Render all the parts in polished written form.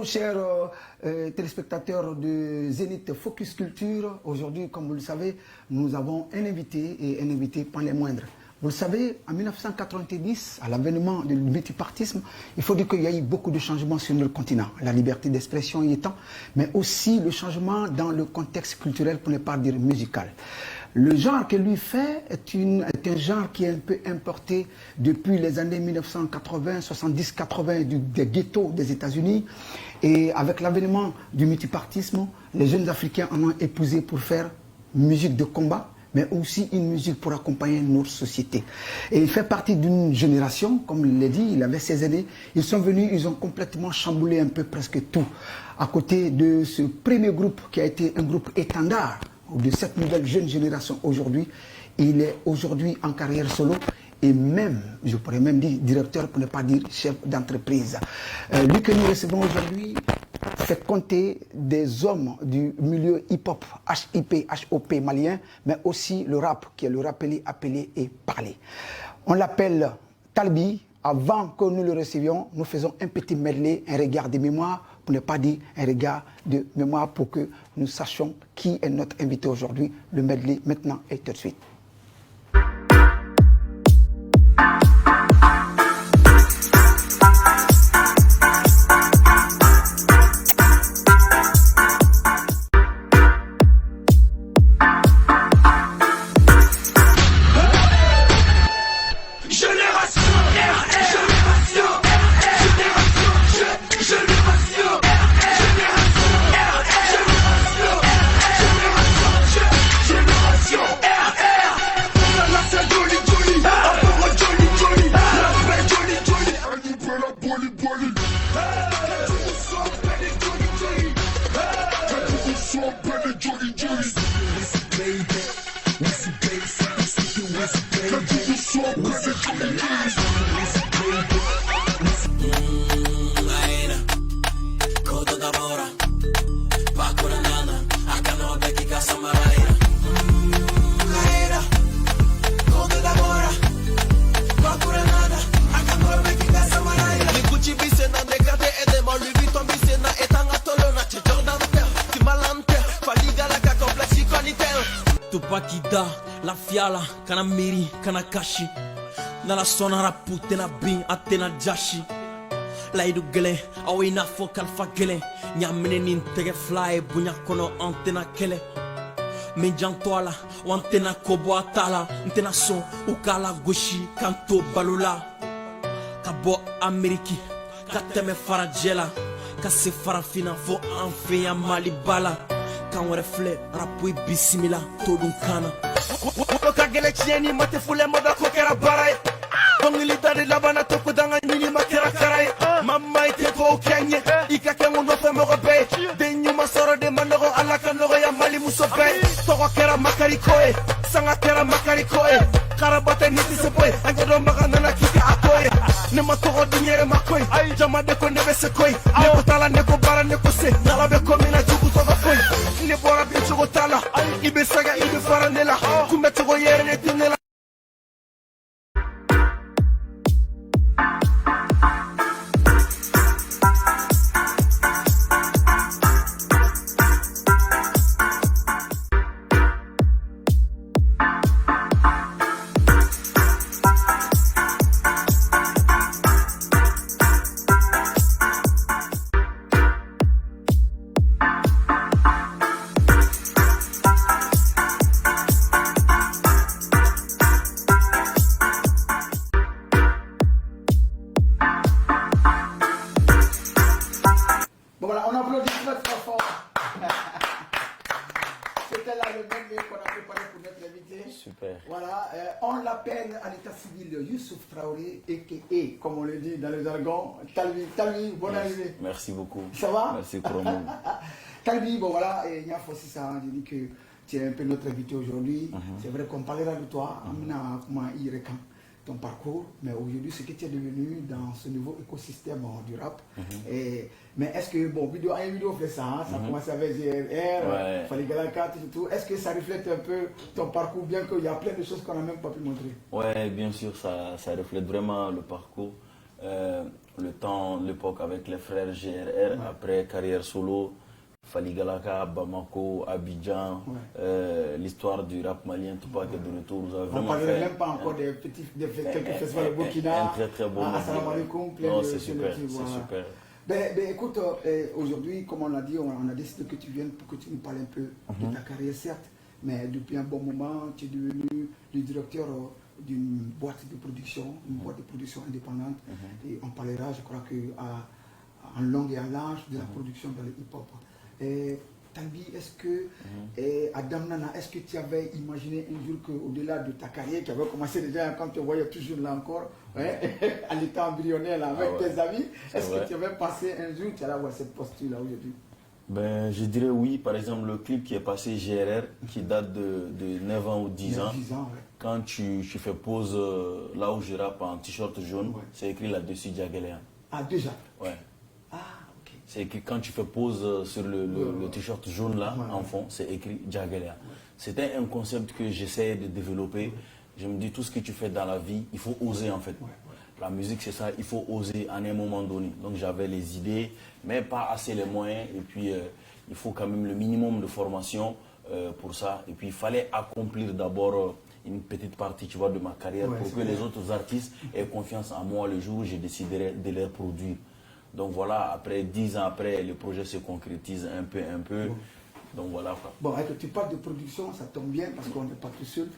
chers téléspectateurs de Zénith Focus Culture. Aujourd'hui, comme vous le savez, nous avons un invité et un invité pas les moindres. Vous le savez, en 1990, à l'avènement du multipartisme, il faut dire qu'il y a eu beaucoup de changements sur notre continent. La liberté d'expression y étant, mais aussi le changement dans le contexte culturel, pour ne pas dire musical. Le genre que lui fait est un genre qui est un peu importé depuis les années 1980, 70, 80 des ghettos des États-Unis. Et avec l'avènement du multipartisme, les jeunes Africains en ont épousé pour faire musique de combat, mais aussi une musique pour accompagner notre société. Et il fait partie d'une génération, comme il l'a dit, il avait 16 années. Ils sont venus, ils ont complètement chamboulé un peu presque tout. À côté de ce premier groupe qui a été un groupe étendard de cette nouvelle jeune génération aujourd'hui, il est aujourd'hui en carrière solo et même, je pourrais même dire directeur, pour ne pas dire chef d'entreprise. Lui que nous recevons aujourd'hui fait compter des hommes du milieu hip-hop, HIP, HOP malien, mais aussi le rap, qui est le rappelé, appelé et parlé. On l'appelle Talbi. Avant que nous le recevions, nous faisons un petit medley, un regard de mémoire, pour ne pas dire un regard de mémoire, pour que nous sachions qui est notre invité aujourd'hui. Le medley maintenant et tout de suite. La fiala, kana miri, kana kashi. Nala sonara putena bin, atena jashi. Laidu gele, awina fo kalfa gele. Nyamene nintege fly, bunya kono antena kele. Menjantoala, wantena kobo atala. Ntena son, ukala goshi, kanto balula. Kabo Ameriki, kateme farajela. Kase farafina fo anfe ya malibala. Kan refle, rapui bisimila, todun kana. Kagele chieni mate fule moda kokera barai. Bongili dare labana toko danga nini makera karai. Mama ite ko kenye, ika kengu no fe mogo be. Denyu masoro de manogo alaka nogo ya mali muso be. Toko kera makari koe, sanga kera makari koe. Karabate niti se boy, angedo maga nana kika akoe. Nema toko dinyere makoe, jama deko nebe se koe. Neko tala neko bara neko se, nalabe komina jugu toga koe. Nebo rabi chugo tala, ibe saga ibe farandela. Kume chugo yere ne tinela. Voilà, on l'appelle à l'état civil Youssouf Traoré, a.k.a. comme on le dit dans le jargon, Talbi, bonne arrivée. Merci beaucoup. Ça va? Merci pour moi. Talbi, bon voilà, il y a aussi ça, j'ai dit que tu es un peu notre invité aujourd'hui. C'est vrai qu'on parlera de toi, comment il recan ton parcours, mais aujourd'hui, ce que tu es devenu dans ce nouveau écosystème du rap. Mais est-ce que, bon, une vidéo fait ça, hein, ça commence avec GRR, Fally Galaka, tout. Est-ce que ça reflète un peu ton parcours, bien qu'il y a plein de choses qu'on n'a même pas pu montrer? Ouais, bien sûr, ça reflète vraiment le parcours. l'époque avec les frères GRR, après carrière solo, Faligalaka, Bamako, Abidjan, l'histoire du rap malien, Tupac est de retour. Vous avez On ne parlerait même pas encore des quelques festivals de Burkina. Un très très beau moment. Assalamu alaikum. C'est super, c'est super. Écoute, aujourd'hui, comme on l'a dit, on a décidé que tu viennes pour que tu nous parles un peu de ta carrière, certes, mais depuis un bon moment, tu es devenu le directeur d'une boîte de production, indépendante. Et on parlera, je crois, en long et en large de la production dans le hip-hop. Tanguy, est-ce que, Adam Nana, est-ce que tu avais imaginé un jour qu'au-delà de ta carrière, qui avait commencé déjà quand tu voyais toujours là encore, à l'état embryonnaire là, avec tes amis, est-ce que tu avais passé un jour, tu allais avoir cette posture-là aujourd'hui? Ben, je dirais oui. Par exemple, le clip qui est passé GRR, qui date de 9 ans ou 10 ans, quand tu fais pause là où je rappe en t-shirt jaune, c'est écrit là-dessus Djagalea. Ah, déjà? Ouais. Ah, ok. C'est écrit quand tu fais pause sur le t-shirt jaune là, en fond, c'est écrit Djagalea. C'était un concept que j'essayais de développer. Je me dis, tout ce que tu fais dans la vie, il faut oser en fait. La musique, c'est ça, il faut oser à un moment donné. Donc j'avais les idées, mais pas assez les moyens. Et puis, il faut quand même le minimum de formation pour ça. Et puis, il fallait accomplir d'abord une petite partie, tu vois, de ma carrière pour que les autres artistes aient confiance en moi le jour où j'ai décidé de les produire. Donc voilà, après 10 ans après, le projet se concrétise un peu. Donc voilà quoi. Bon, avec tu parles de production, ça tombe bien parce qu'on n'est pas tout seul.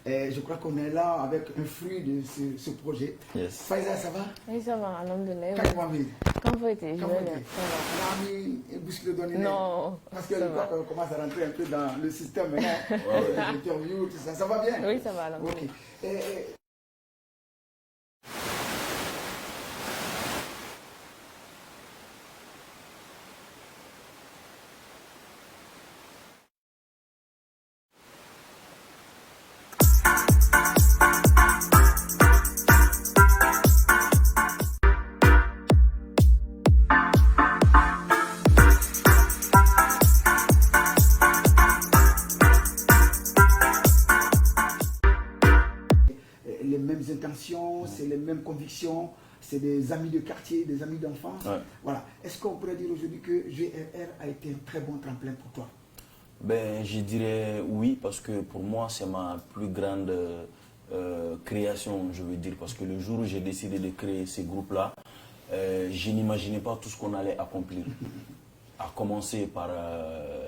Et je crois qu'on est là avec un fruit de ce projet. Yes. Faiza, ça va? Oui, ça va, alhamdoulilah. Comment vous été? Je vais bien, ça va. On a mis un bouscule donné. Non. Parce que je crois qu'on commence à rentrer un peu dans le système maintenant. L'interview, tout ça. Ça va bien? Oui, ça va, alhamdoulilah. Ok. Intentions, c'est les mêmes convictions, c'est des amis de quartier, des amis d'enfance. Voilà. Est-ce qu'on pourrait dire aujourd'hui que GRR a été un très bon tremplin pour toi? Ben, je dirais oui, parce que pour moi, c'est ma plus grande création, je veux dire. Parce que le jour où j'ai décidé de créer ces groupes-là, je n'imaginais pas tout ce qu'on allait accomplir. À commencer par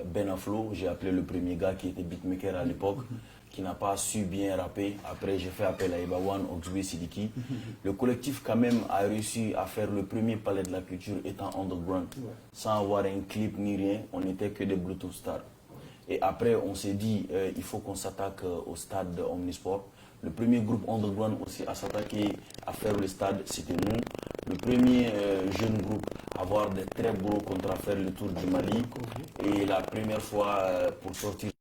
Ben Aflo, j'ai appelé le premier gars qui était beatmaker à l'époque, qui n'a pas su bien rapper. Après, j'ai fait appel à Ibawan, Oxby, Sidiki. Le collectif, quand même, a réussi à faire le premier palais de la culture étant underground. Sans avoir un clip ni rien, on n'était que des Bluetooth stars. Et après, on s'est dit, il faut qu'on s'attaque au stade de Omnisport. Le premier groupe underground aussi à s'attaquer à faire le stade, c'était nous. Le premier jeune groupe à avoir des très gros contrats à faire le tour du Mali. Et la première fois pour sortir.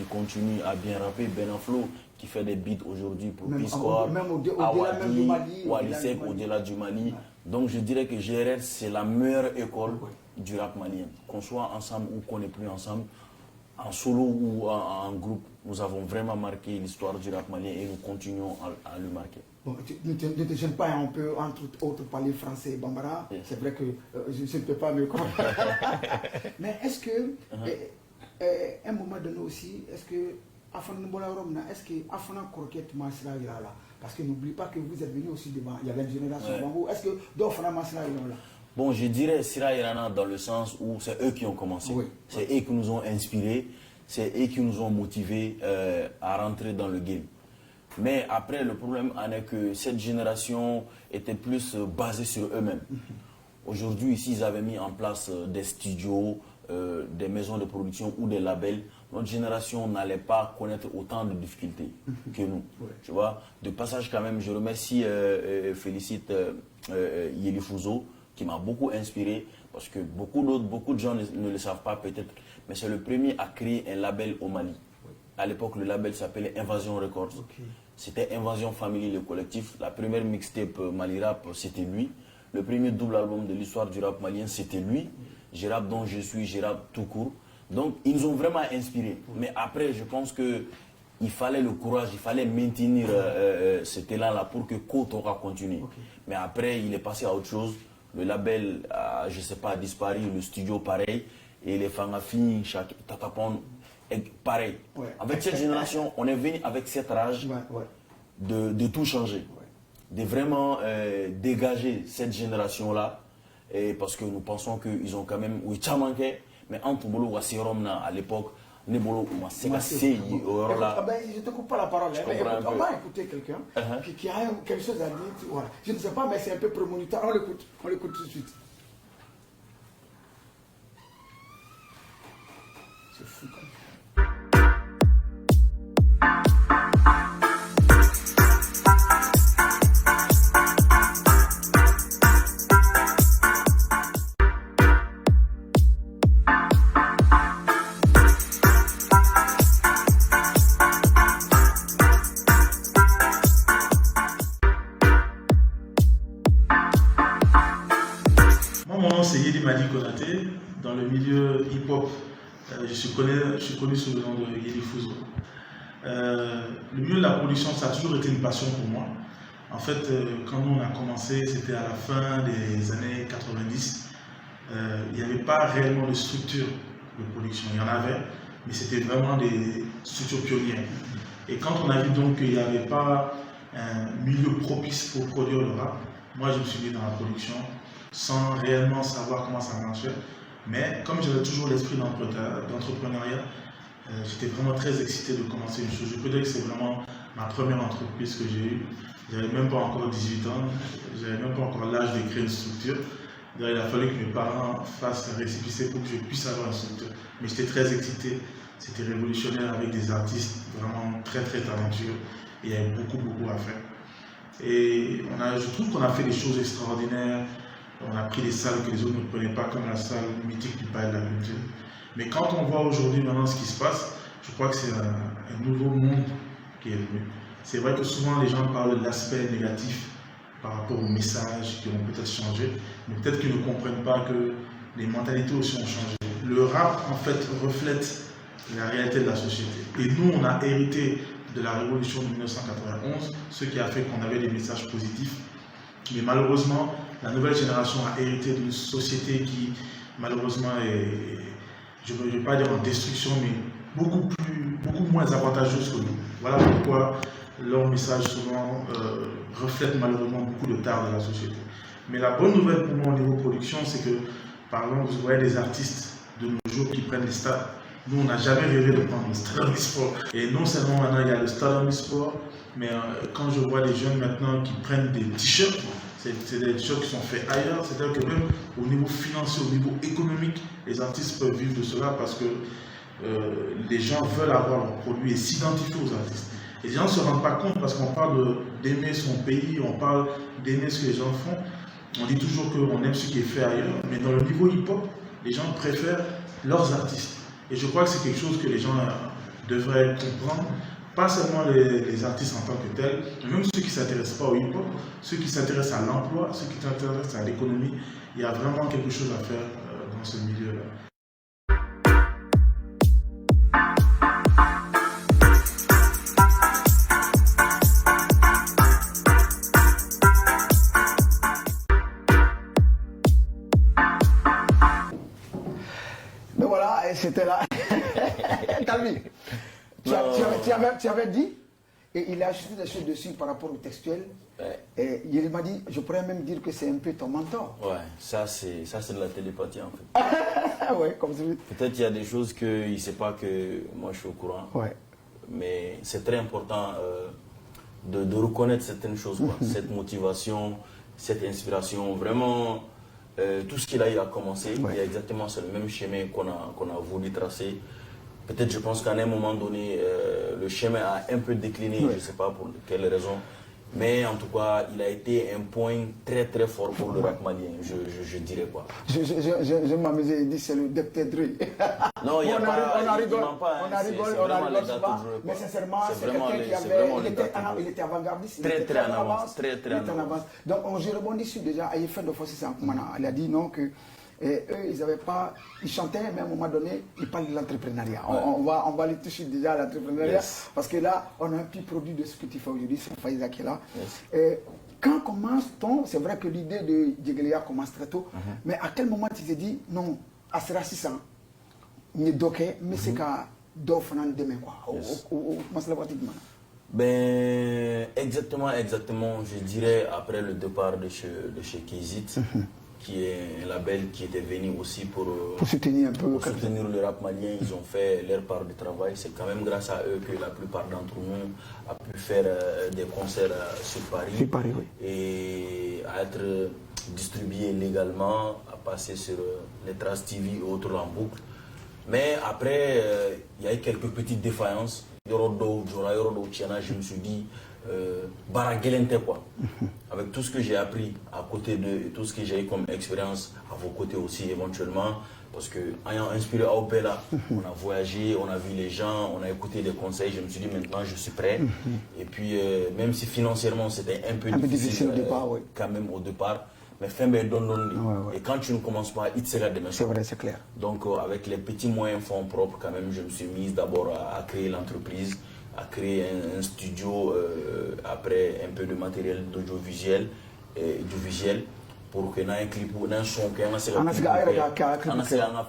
Continue à bien rapper, Ben Aflo qui fait des beats aujourd'hui pour P-Square, Awadi, Walisek au-delà du Mali. Donc je dirais que GRR c'est la meilleure école du rap malien. Qu'on soit ensemble ou qu'on n'est plus ensemble, en solo ou en groupe, nous avons vraiment marqué l'histoire du rap malien et nous continuons à le marquer. Bon, ne te gêne pas, on peut entre autres parler français et bambara. C'est vrai que je ne peux pas me comprendre. Mais est-ce que... un moment donné aussi, est-ce que est-ce que Afana Croquette Masra est là? Parce que n'oublie pas que vous êtes venu aussi devant, il y avait une génération avant vous. Est-ce que Dofana Masra est là? Bon, je dirais Sira Irana dans le sens où c'est eux qui ont commencé. C'est eux qui nous ont inspirés, c'est eux qui nous ont motivés à rentrer dans le game. Mais après, le problème en est que cette génération était plus basée sur eux-mêmes. Aujourd'hui, ici, ils avaient mis en place des studios, des maisons de production ou des labels, notre génération n'allait pas connaître autant de difficultés que nous. Tu vois, de passage quand même, je remercie, félicite Yeli Fouzo, qui m'a beaucoup inspiré, parce que beaucoup de gens ne le savent pas peut-être, mais c'est le premier à créer un label au Mali. À l'époque, le label s'appelait Invasion Records. C'était Invasion Family, le collectif. La première mixtape Mali Rap, c'était lui. Le premier double album de l'histoire du rap malien, c'était lui. J'ai rap dont je suis, j'ai rap tout court. Donc, ils nous ont vraiment inspirés. Mais après, je pense qu'il fallait le courage, il fallait maintenir cet élan-là pour que Côte aura continué. Mais après, il est passé à autre chose. Le label, je ne sais pas, a disparu, le studio pareil. Et les Fangafi, chaque Tatapon, pareil. Avec cette génération, on est venu avec cette rage de tout changer. De vraiment dégager cette génération-là. Parce que nous pensons qu'ils ont quand même... Oui, manqué, mais entre Bolo ou Asiromna à l'époque, les Bolo ou Massé, je te coupe pas la parole. On va écouter quelqu'un qui a quelque chose à dire. Voilà. Je ne sais pas, mais c'est un peu prémonitoire. On l'écoute tout de suite. C'est fou quand même. Dans le milieu hip-hop, je suis connu sous le nom de Yeli Fouzo. Le milieu de la production, ça a toujours été une passion pour moi. En fait, quand nous on a commencé, c'était à la fin des années 90. Il n'y avait pas réellement de structure de production. Il y en avait, mais c'était vraiment des structures pionnières. Et quand on a vu donc qu'il n'y avait pas un milieu propice pour produire le rap, moi je me suis mis dans la production sans réellement savoir comment ça marchait. Mais comme j'avais toujours l'esprit d'entrepreneuriat, j'étais vraiment très excité de commencer une chose. Je peux dire que c'est vraiment ma première entreprise que j'ai eue. J'avais même pas encore 18 ans, j'avais même pas encore l'âge de créer une structure. Il a fallu que mes parents fassent un récépissé pour que je puisse avoir une structure. Mais j'étais très excité, c'était révolutionnaire avec des artistes vraiment très très talentueux. Et il y avait beaucoup à faire. Et je trouve qu'on a fait des choses extraordinaires. On a pris des salles que les autres ne prenaient pas, comme la salle mythique du Palais de la Culture. Mais quand on voit aujourd'hui maintenant ce qui se passe, je crois que c'est un nouveau monde qui est venu. C'est vrai que souvent les gens parlent de l'aspect négatif par rapport aux messages qui ont peut-être changé, mais peut-être qu'ils ne comprennent pas que les mentalités aussi ont changé. Le rap, en fait, reflète la réalité de la société. Et nous, on a hérité de la révolution de 1991, ce qui a fait qu'on avait des messages positifs. Mais malheureusement, la nouvelle génération a hérité d'une société qui, malheureusement, est, je ne vais pas dire en destruction, mais beaucoup moins avantageuse que nous. Voilà pourquoi leur message souvent reflète malheureusement beaucoup de tard de la société. Mais la bonne nouvelle pour moi au niveau production, c'est que, par exemple, vous voyez des artistes de nos jours qui prennent les stades. Nous, on n'a jamais rêvé de prendre le stade e-sport. Et non seulement maintenant il y a le stade e-sport, mais quand je vois les jeunes maintenant qui prennent des t-shirts, c'est des t-shirts qui sont faits ailleurs. C'est-à-dire que même au niveau financier, au niveau économique, les artistes peuvent vivre de cela parce que les gens veulent avoir leurs produits et s'identifier aux artistes. Et les gens ne se rendent pas compte parce qu'on parle d'aimer son pays, on parle d'aimer ce que les gens font. On dit toujours qu'on aime ce qui est fait ailleurs, mais dans le niveau hip-hop, les gens préfèrent leurs artistes. Et je crois que c'est quelque chose que les gens devraient comprendre. Pas seulement les artistes en tant que tels, mais même ceux qui ne s'intéressent pas au hip-hop, ceux qui s'intéressent à l'emploi, ceux qui s'intéressent à l'économie. Il y a vraiment quelque chose à faire dans ce milieu-là. Mais voilà, c'était là. T'as vu? Tu avais dit, et il a ajouté des choses dessus par rapport au textuel. Ouais. Et il m'a dit, je pourrais même dire que c'est un peu ton mentor. Ouais, ça c'est de la télépathie en fait. Ouais, comme ça. Peut-être qu'il y a des choses qu'il ne sait pas que moi je suis au courant. Ouais. Mais c'est très important de reconnaître certaines choses, quoi. Cette motivation, cette inspiration. Vraiment, tout ce qu'il a eu à commencer, Ouais. il y a exactement c'est le même chemin qu'on a voulu tracer. Peut-être, je pense qu'à un moment donné, le chemin a un peu décliné, Ouais. je ne sais pas pour quelle raison. Mais en tout cas, il a été un point très très fort pour le rap malien, je dirais quoi. Je m'amusais, il dit c'est le Dr. Dre. Non, il y a pas, on a il rigolé, ment pas, hein. on a C'est rigolé, vraiment les gars souvent, toujours, mais quoi. sincèrement, C'est c'est vraiment quelqu'un les- qui c'est avait, vraiment les gars toujours. il était avant-gardiste, il Très, était très en avance, très, il très était en en avance. Donc, je rebondis sur déjà, il fait de force en Koumana. Il a dit non, que eux, ils n'avaient pas, ils chantaient, mais à un moment donné, ils parlent de l'entrepreneuriat. On va les toucher déjà à l'entrepreneuriat, Yes. parce que là, on a un petit produit de ce que tu fais aujourd'hui, c'est Faïza qui est là. Yes. Quand commence-t-on, c'est vrai que l'idée de Djegelia commence très tôt, mais à quel moment tu t'es dit, non, à Sera 600, mais c'est qu'à Dauphin demain, quoi. Yes. Comment c'est la partie du Ben, exactement, je dirais après le départ de chez Kizit, qui est un label qui était venu aussi pour soutenir un peu. pour soutenir le rap malien. Ils ont fait leur part de travail. C'est quand même grâce à eux que la plupart d'entre nous a pu faire des concerts sur Paris. Sur Paris, oui. Et à être distribué légalement, à passer sur les Traces TV et autres en boucle. Mais après, il y a eu quelques petites défaillances. Yorodo, je me suis dit, Baragelente quoi. Avec tout ce que j'ai appris à côté d'eux et tout ce que j'ai eu comme expérience à vos côtés aussi éventuellement. Parce que, ayant inspiré Aopela, on a voyagé, on a vu les gens, on a écouté des conseils. Je me suis dit, maintenant je suis prêt. Et puis, même si financièrement c'était un peu difficile au départ, oui. quand même au départ. Mais fin ben donne. Ouais. Et quand tu ne commences pas, il te sera demain. C'est vrai, c'est clair. Donc avec les petits moyens fonds propres quand même, je me suis mise d'abord à créer l'entreprise, à créer un studio, après un peu de matériel d'audiovisuel et du visuel pour que dans un clip ou dans un son qu'on a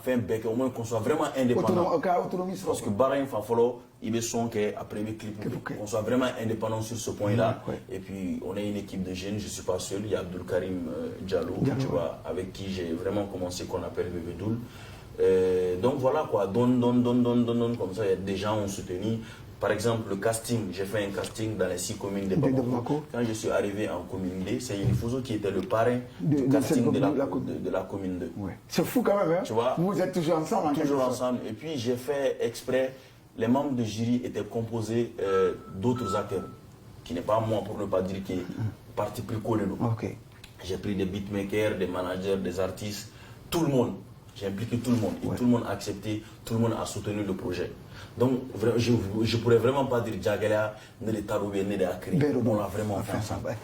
fait un bec, au moins qu'on soit vraiment indépendant. Autonomie, Parce que Bara il faut il est son après le clip, qu'on soit vraiment indépendant sur ce point-là. Et puis on est une équipe de jeunes, je ne suis pas seul, il y a Abdul Karim Diallo, tu vois, avec qui j'ai vraiment commencé qu'on appelle Bébé Doul. Donc voilà quoi, donne, comme ça, il y a des gens qui ont soutenu. Par exemple, le casting, j'ai fait un casting dans les 6 communes de Bamako. Quand je suis arrivé en commune D, c'est Yelifuzo qui était le parrain du casting de la commune 2. Ouais. C'est fou quand même, hein? Tu vois? Vous êtes toujours ensemble. Toujours ensemble. Et puis j'ai fait exprès, les membres de jury étaient composés d'autres acteurs, qui n'est pas moi pour ne pas dire qui est parti plus collé. Okay. J'ai pris des beatmakers, des managers, des artistes, tout le monde. J'ai impliqué tout le monde. Et tout le monde a accepté, tout le monde a soutenu le projet. Donc, je ne pourrais vraiment pas dire Djagelia, ne de Taroubé, ne de Akri. On l'a vraiment fait ensemble.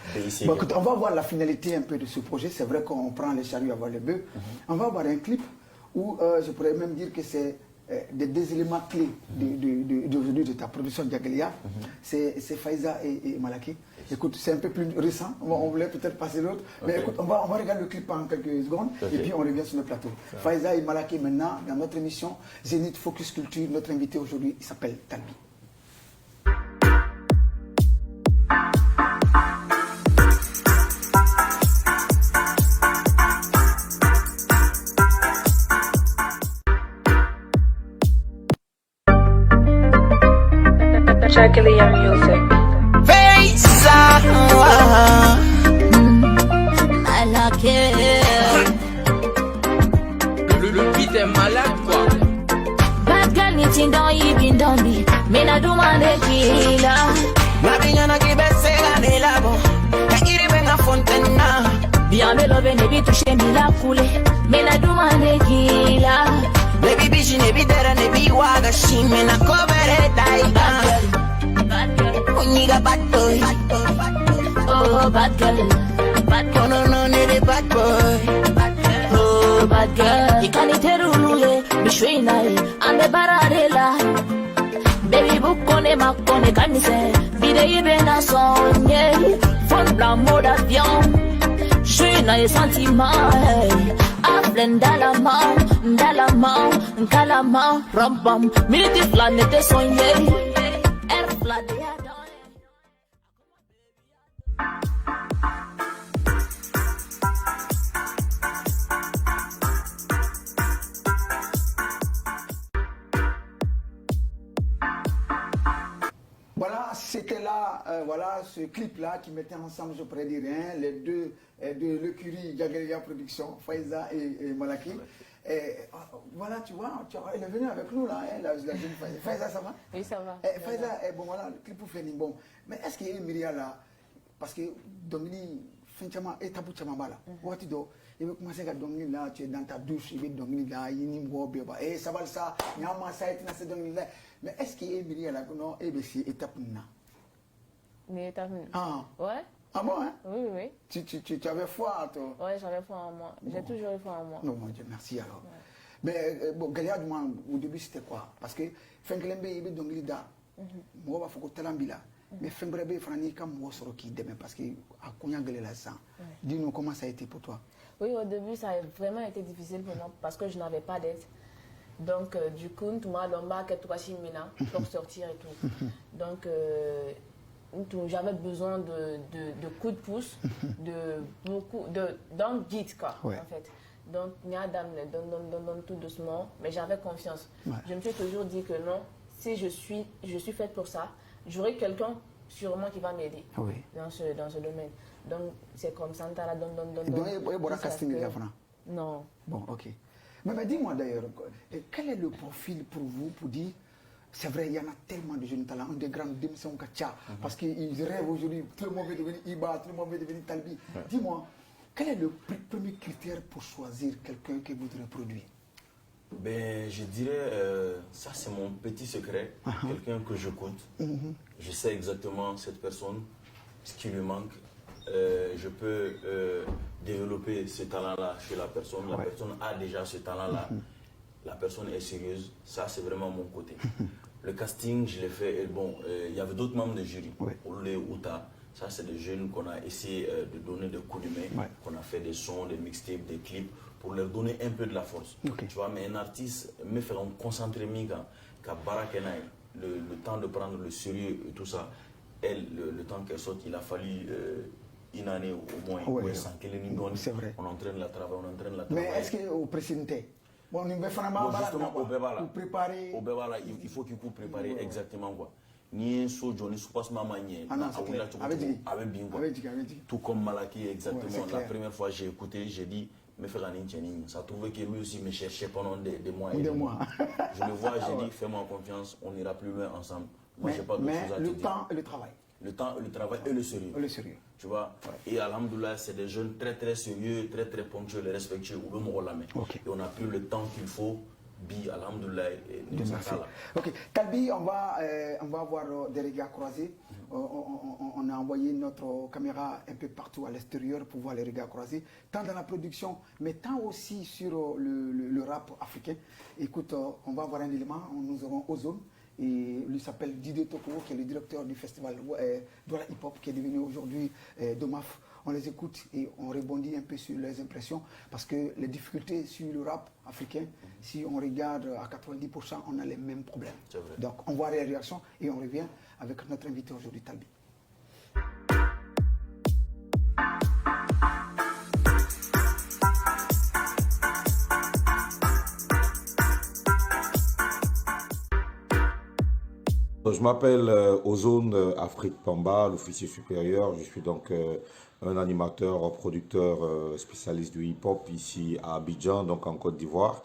Bon, écoute, on va voir la finalité un peu de ce projet. C'est vrai qu'on prend les charrues avant les bœufs. On va avoir un clip où je pourrais même dire que c'est des éléments clés d'aujourd'hui de ta production Djagelia. C'est Faïza et Malaki. Écoute, c'est un peu plus récent. On voulait peut-être passer l'autre. Mais écoute, on va regarder le clip en quelques secondes. Et puis on revient sur le plateau. Faïza et Malaki maintenant dans notre émission Zénith Focus Culture. Notre invité aujourd'hui, il s'appelle Talbi. Djagelia music. I like it. Le beat est malade quoi. Bad girl, knitting down, even down me. Me na do man de killer. Mabinyana kibesega nelabo Kakiri benga fontena Bien me love ne bi touche mi la coule. Me na do man de killer. Baby bishi ne bidera ne biwaga shime na kobere daiga Bad girl, Unyiga bad boy oh bad girl, bad girl, No ne de bad boy oh bad girl. Ikaniterulule, bishwinai, ande baradela. Baby bukone makone kanise, bide ibena sonye. Fon blanc mode avion, j'suis dans les sentiments. Appelez Dalama, Kalama, Rambam, Militi planète soigné. Air fladé à Voilà, c'était C'était là, voilà, ce clip-là qui mettait ensemble, je pourrais dire, hein, les deux de l'écurie Jaggelia Production, Faiza et Malaki. Et, voilà, tu vois, elle est venue avec nous là, hein, la jeune Faiza. Faiza, ça va? Oui, ça va. Faiza, bon voilà, le clip pour faire bon. Mais est-ce qu'il y a une Myria là? Parce que Domini, finalement, est tabou Chamabala. What do il veut commencer à Domini là, tu es dans ta douche, il veut Domini là, il n'y a et ça va ça, il y a un ça, il y a Domini là. Mais est-ce qu'il y a une Myria là? Non, et bien c'est étape là. Mais étape là? Ah. Ouais. Ah bon, hein? Oui, oui. Tu avais foi, toi? Oui, j'avais foi en moi. J'ai toujours eu foi en moi. Non, mon Dieu, merci alors. Ouais. Mais bon, Galia, au début, c'était quoi? Parce que Fenkelembe, il y avait donc l'ida. Moi, il faut que tu l'aies là. Mais Fenkelembe, il faut que moi sur qui demain parce que à Konya Galela ça. Dis-nous comment ça a été pour toi? Oui, au début, ça a vraiment été difficile pour moi parce que je n'avais pas d'aide. Donc, du coup, tout le monde pour sortir et tout. Donc, j'avais besoin de coups de pouce, d'un guide, quoi, en fait. Donc, donne tout doucement, mais j'avais confiance. Ouais. Je me suis toujours dit que non, si je suis faite pour ça, j'aurai quelqu'un sûrement qui va m'aider dans ce domaine. Donc, c'est comme ça, non. Bon, ok. Mais dis-moi d'ailleurs, quel est le profil pour vous pour dire, c'est vrai, il y en a tellement de jeunes talents, des grands démissions Kacha, parce qu'ils rêvent aujourd'hui, tout le monde veut devenir Iba, tout le monde veut devenir Talbi. Dis-moi, quel est le premier critère pour choisir quelqu'un qui voudrait produire? Ben, je dirais, ça c'est mon petit secret, quelqu'un que je compte. Je sais exactement cette personne, ce qui lui manque. Je peux développer ce talent-là chez la personne. La personne a déjà ce talent-là. La personne est sérieuse. Ça, c'est vraiment mon côté. Le casting, je l'ai fait. Et bon, il y avait d'autres membres de jury. Olé, Outa. Ça, c'est des jeunes qu'on a essayé de donner des coups de main. Qu'on a fait des sons, des mixtapes, des clips pour leur donner un peu de la force. Tu vois, mais un artiste me fait concentrer qu'à Barakenai, le temps de prendre le sérieux et tout ça. Elle, le temps qu'elle sorte, il a fallu une année au moins. C'est vrai. On entraîne la travail, Mais est-ce qu'au précédent, bon, justement, au préparer. Il faut qu'il puisse préparer exactement quoi. Ni so Johnny Soupas Mamanie, avec bien quoi. Tout comme Malaki exactement. La première fois j'ai écouté, j'ai dit me faire un intérêt. Ça trouvait que lui aussi me cherchait pendant des mois et des mois. Je le vois, j'ai dit fais-moi confiance, on ira plus loin ensemble. Moi j'ai pas de choses à te dire. Le temps et le travail. Le temps, le travail et le sérieux. Tu vois. Et alhamdoulilah, c'est des jeunes très très sérieux, très très ponctuels et respectueux. Et on a pris le temps qu'il faut. Bi, alhamdoulilah. Ok. Talbi, on va avoir des regards croisés. On a envoyé notre caméra un peu partout à l'extérieur pour voir les regards croisés, tant dans la production, mais tant aussi sur le rap africain. Écoute, on va avoir un élément, nous aurons Ozone. Et lui s'appelle Didier Toko, qui est le directeur du festival Douala Hip Hop, qui est devenu aujourd'hui Domaf. On les écoute et on rebondit un peu sur leurs impressions, parce que les difficultés sur le rap africain, si on regarde à 90%, on a les mêmes problèmes. Donc on voit les réactions et on revient avec notre invité aujourd'hui, Talbi. Je m'appelle Ozone Afrique Pamba, l'officier supérieur. Je suis donc un animateur, producteur spécialiste du hip-hop ici à Abidjan, donc en Côte d'Ivoire.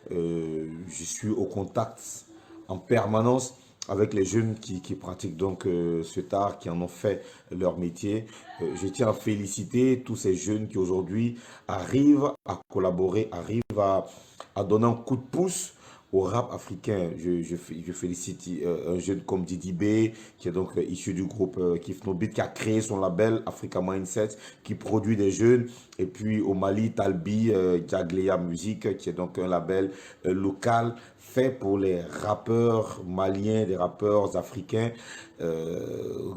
Je suis au contact en permanence avec les jeunes qui pratiquent donc cet art, qui en ont fait leur métier. Je tiens à féliciter tous ces jeunes qui aujourd'hui arrivent à collaborer, arrivent à donner un coup de pouce au rap africain. Je félicite un jeune comme Didi B, qui est donc issu du groupe Kif No Beat, qui a créé son label Africa Mindset, qui produit des jeunes. Et puis au Mali, Talbi, Jagleya Music, qui est donc un label local fait pour les rappeurs maliens, des rappeurs africains.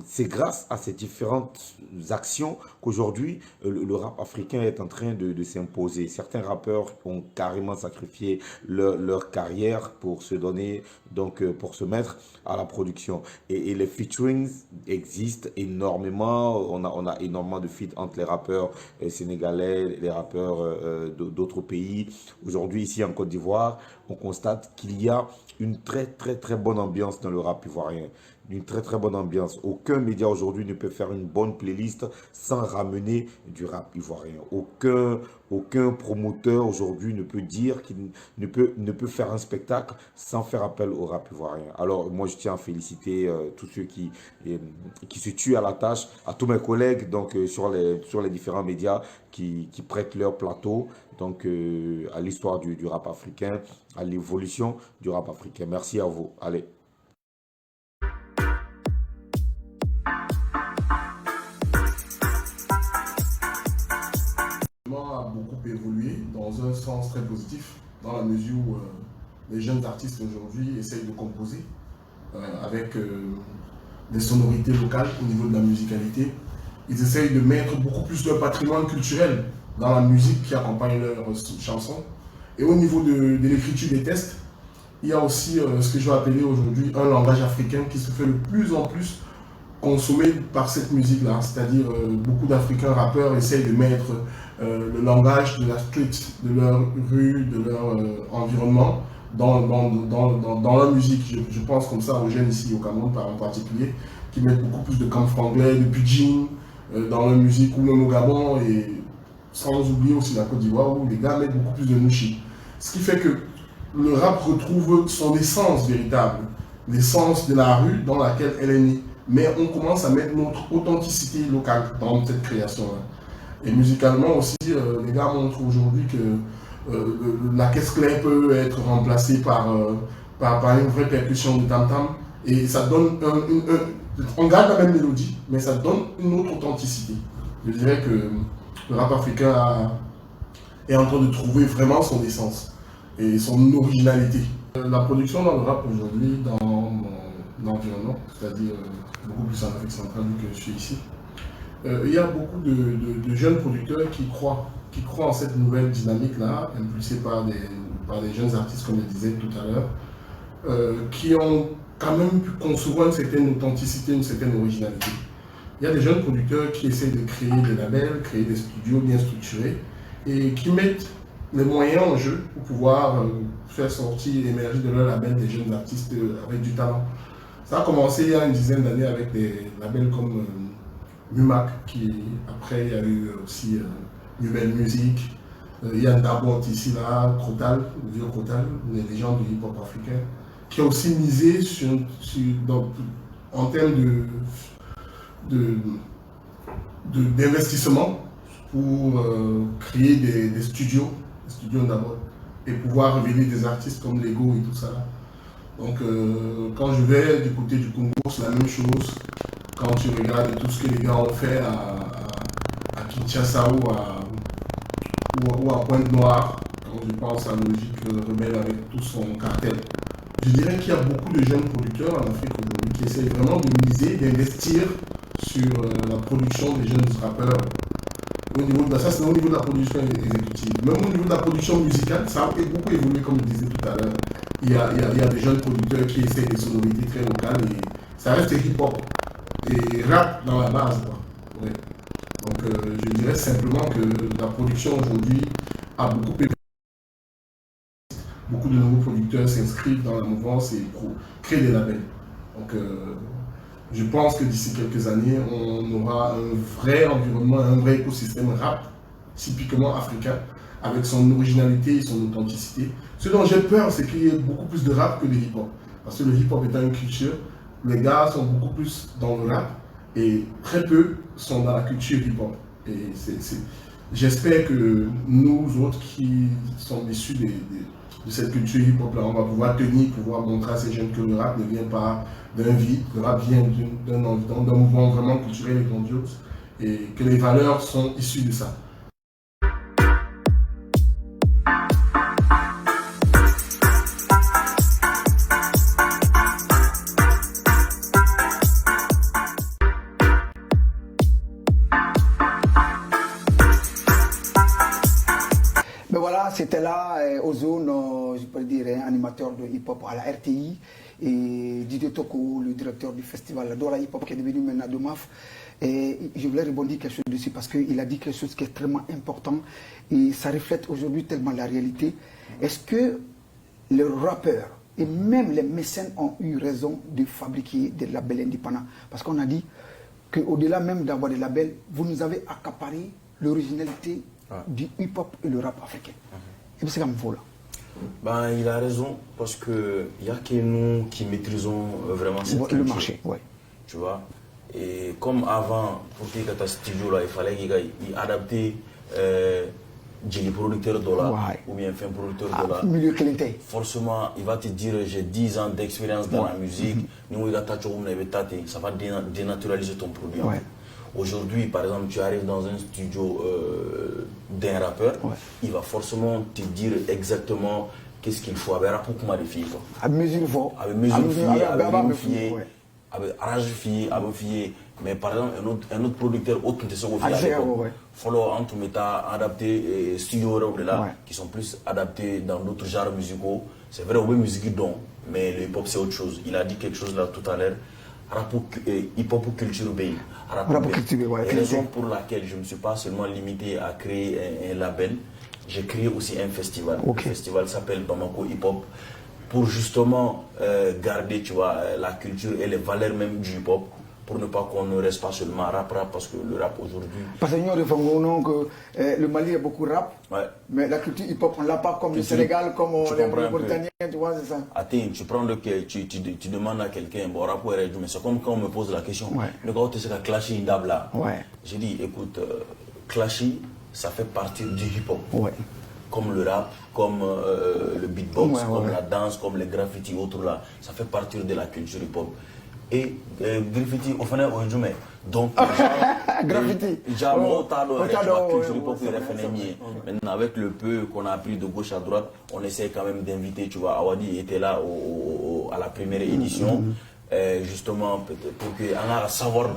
C'est grâce à ces différentes actions qu'aujourd'hui le rap africain est en train de s'imposer. Certains rappeurs ont carrément sacrifié leur carrière pour se donner, donc pour se mettre à la production. Et les featurings existent énormément. On a énormément de feats entre les rappeurs sénégalais, les rappeurs d'autres pays. Aujourd'hui, ici en Côte d'Ivoire, on constate qu'il y a une très bonne ambiance dans le rap ivoirien. d'une très très bonne ambiance. Aucun média aujourd'hui ne peut faire une bonne playlist sans ramener du rap ivoirien. Aucun promoteur aujourd'hui ne peut dire qu'il ne peut faire un spectacle sans faire appel au rap ivoirien. Alors moi je tiens à féliciter tous ceux qui se tuent à la tâche, à tous mes collègues donc, sur les différents médias qui prêtent leur plateau donc, à l'histoire du rap africain, à l'évolution du rap africain. Merci à vous. Allez. A beaucoup évolué dans un sens très positif, dans la mesure où les jeunes artistes aujourd'hui essayent de composer avec des sonorités locales au niveau de la musicalité. Ils essayent de mettre beaucoup plus leur patrimoine culturel dans la musique qui accompagne leurs chansons. Et au niveau de l'écriture des textes, il y a aussi ce que je vais appeler aujourd'hui un langage africain qui se fait de plus en plus consommé par cette musique-là. C'est-à-dire beaucoup d'Africains rappeurs essayent de mettre le langage de la street, de leur rue, de leur environnement dans la musique. Je pense comme ça aux jeunes ici au Cameroun en particulier, qui mettent beaucoup plus de camphre anglais, de pidgin dans leur musique, ou même au Gabon, et sans oublier aussi la Côte d'Ivoire où les gars mettent beaucoup plus de nushi. Ce qui fait que le rap retrouve son essence véritable, l'essence de la rue dans laquelle elle est née. Mais on commence à mettre notre authenticité locale dans cette création-là. Et musicalement aussi, les gars montrent aujourd'hui que la caisse claire peut être remplacée par une vraie percussion de tam-tam. Et ça donne on garde la même mélodie, mais ça donne une autre authenticité. Je dirais que le rap africain est en train de trouver vraiment son essence et son originalité. La production dans le rap aujourd'hui, dans mon environnement, c'est-à-dire beaucoup plus en Afrique centrale que je suis ici, il y a beaucoup de jeunes producteurs qui croient en cette nouvelle dynamique-là, impulsée par des jeunes artistes, comme je disais tout à l'heure, qui ont quand même pu concevoir une certaine authenticité, une certaine originalité. Il y a des jeunes producteurs qui essaient de créer des labels, créer des studios bien structurés, et qui mettent les moyens en jeu pour pouvoir faire sortir, émerger de leur label des jeunes artistes avec du talent. Ça a commencé il y a une dizaine d'années avec des labels comme Mumac, qui après il y a eu aussi Nouvelle Musique, il y a Dabot ici là, Krotal, le vieux Krotal, les légendes du hip-hop africain, qui a aussi misé en termes d'investissement pour créer des studios Dabot, et pouvoir révéler des artistes comme Lego et tout ça. Donc quand je vais du côté du Congo, c'est la même chose. Quand tu regardes tout ce que les gars ont fait à Kinshasa ou à Pointe-Noire, quand je pense à Logique Rebelle avec tout son cartel, je dirais qu'il y a beaucoup de jeunes producteurs en Afrique aujourd'hui qui essayent vraiment de miser, d'investir sur la production des jeunes rappeurs. Ça, c'est au niveau de la production exécutive. Même au niveau de la production musicale, ça a beaucoup évolué, comme je disais tout à l'heure. Il y a des jeunes producteurs qui essayent des sonorités très locales, et ça reste hip-hop et rap dans la base, quoi. Ouais. Donc je dirais simplement que la production aujourd'hui a beaucoup évolué. Beaucoup de nouveaux producteurs s'inscrivent dans la mouvance et créent des labels. Donc je pense que d'ici quelques années, on aura un vrai environnement, un vrai écosystème rap, typiquement africain, avec son originalité et son authenticité. Ce dont j'ai peur, c'est qu'il y ait beaucoup plus de rap que de hip-hop. Parce que le hip-hop étant une culture, les gars sont beaucoup plus dans le rap et très peu sont dans la culture hip-hop. Et j'espère que nous autres qui sommes issus de cette culture hip-hop là, on va pouvoir pouvoir montrer à ces jeunes que le rap ne vient pas d'un vide, le rap vient d'un mouvement vraiment culturel et grandiose, et que les valeurs sont issues de ça. C'était là Ozone, je peux dire, animateur de hip-hop à la RTI, et Didier Toko, le directeur du festival Dora Hip-Hop qui est devenu maintenant Domaf. Et je voulais rebondir quelque chose dessus parce qu'il a dit quelque chose qui est extrêmement important et ça reflète aujourd'hui tellement la réalité. Est-ce que les rappeurs Et même les mécènes ont eu raison de fabriquer des labels indépendants. Parce qu'on a dit qu'au-delà même d'avoir des labels, vous nous avez accaparé l'originalité du hip-hop et le rap africain. Et c'est comme vous là. Ben, il a raison, parce qu'il n'y a que nous qui maîtrisons vraiment cette culture. Le marché, oui. Tu vois. Et comme avant, pour qu'il y ait un studio là, il fallait qu'il adapte les producteurs de là, ou bien un producteur de là. Milieu qualité. Forcément, il va te dire j'ai 10 ans d'expérience dans la musique, ça va dénaturaliser ton produit. Aujourd'hui, par exemple, tu arrives dans un studio d'un rappeur, il va forcément te dire exactement qu'est-ce qu'il faut. Avec rapport comme des filles. À mesure fort. Avec mesure filles, avec filles, avec arrange filles, avec filles. Mais par exemple, un autre producteur autre que ce soit il faut adapter studio là, qui sont plus adaptés dans d'autres genres musicaux. C'est vrai, oui, musique don, mais le hip-hop c'est autre chose. Il a dit quelque chose là tout à l'heure. Hip-hop pour culture bay. La raison pour laquelle je ne me suis pas seulement limité à créer un label, j'ai créé aussi un festival. Le festival s'appelle Bamako Hip Hop pour justement garder, tu vois, la culture et les valeurs même du hip-hop, pour ne pas qu'on ne reste pas seulement rap parce que le rap aujourd'hui... Parce que nous avons que le Mali est beaucoup rap, mais la culture hip-hop on l'a pas comme le Sénégal, comme les Mauritaniens, tu vois, c'est ça. Attends, tu prends tu demandes à quelqu'un, bon rap mais c'est comme quand on me pose la question, le gars tu sais que Clashy Indabla. J'ai dit, écoute, Clashy, ça fait partie du hip-hop. Comme le rap, comme le beatbox, comme la danse, comme les graffitis, autres là, ça fait partie de la culture hip-hop. Et graffiti au final aujourd'hui donc graffiti maintenant avec le peu qu'on a appris de gauche à droite, on essaie quand même d'inviter, tu vois. Awadi était là à la première édition justement pour qu'on ait un savoir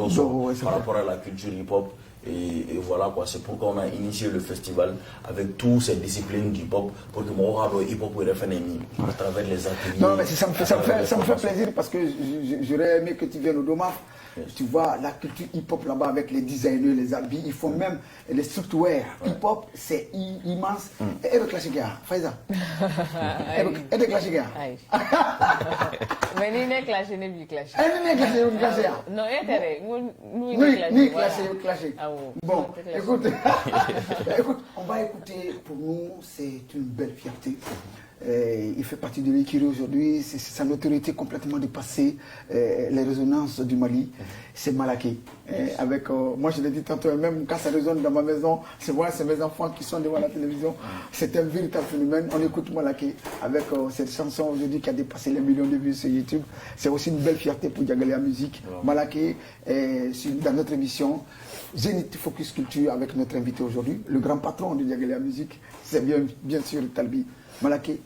par rapport à la culture hip-hop. Et voilà quoi, c'est pourquoi on a initié le festival avec toutes ces disciplines du hip-hop pour que mon hip-hop puisse faire à travers les ateliers. Non, mais ça me fait plaisir parce que j'aurais aimé que tu viennes au Domaf. Tu vois la culture hip-hop là-bas avec les designers, les habits, ils font même les streetwear. Hip-hop, c'est immense. Et le classique, Faiza. Et le classique. Mais il n'est clashé, il n'est clashé. Il n'est clashé. Non, il est clashé. Bon, écoute, on va écouter, pour nous, c'est une belle fierté. Il fait partie de l'écurie aujourd'hui, sa notoriété complètement dépassée les résonances du Mali. C'est Malaké. Avec, moi je l'ai dit tantôt, même quand ça résonne dans ma maison, c'est moi, c'est mes enfants qui sont devant la télévision. C'est un véritable phénomène. On écoute Malaké avec cette chanson aujourd'hui qui a dépassé les millions de vues sur YouTube. C'est aussi une belle fierté pour Diagalea Musique. Malaké est dans notre émission Zénith Focus Culture avec notre invité aujourd'hui, le grand patron de Diagalea Musique, c'est bien sûr Talbi. Malaké.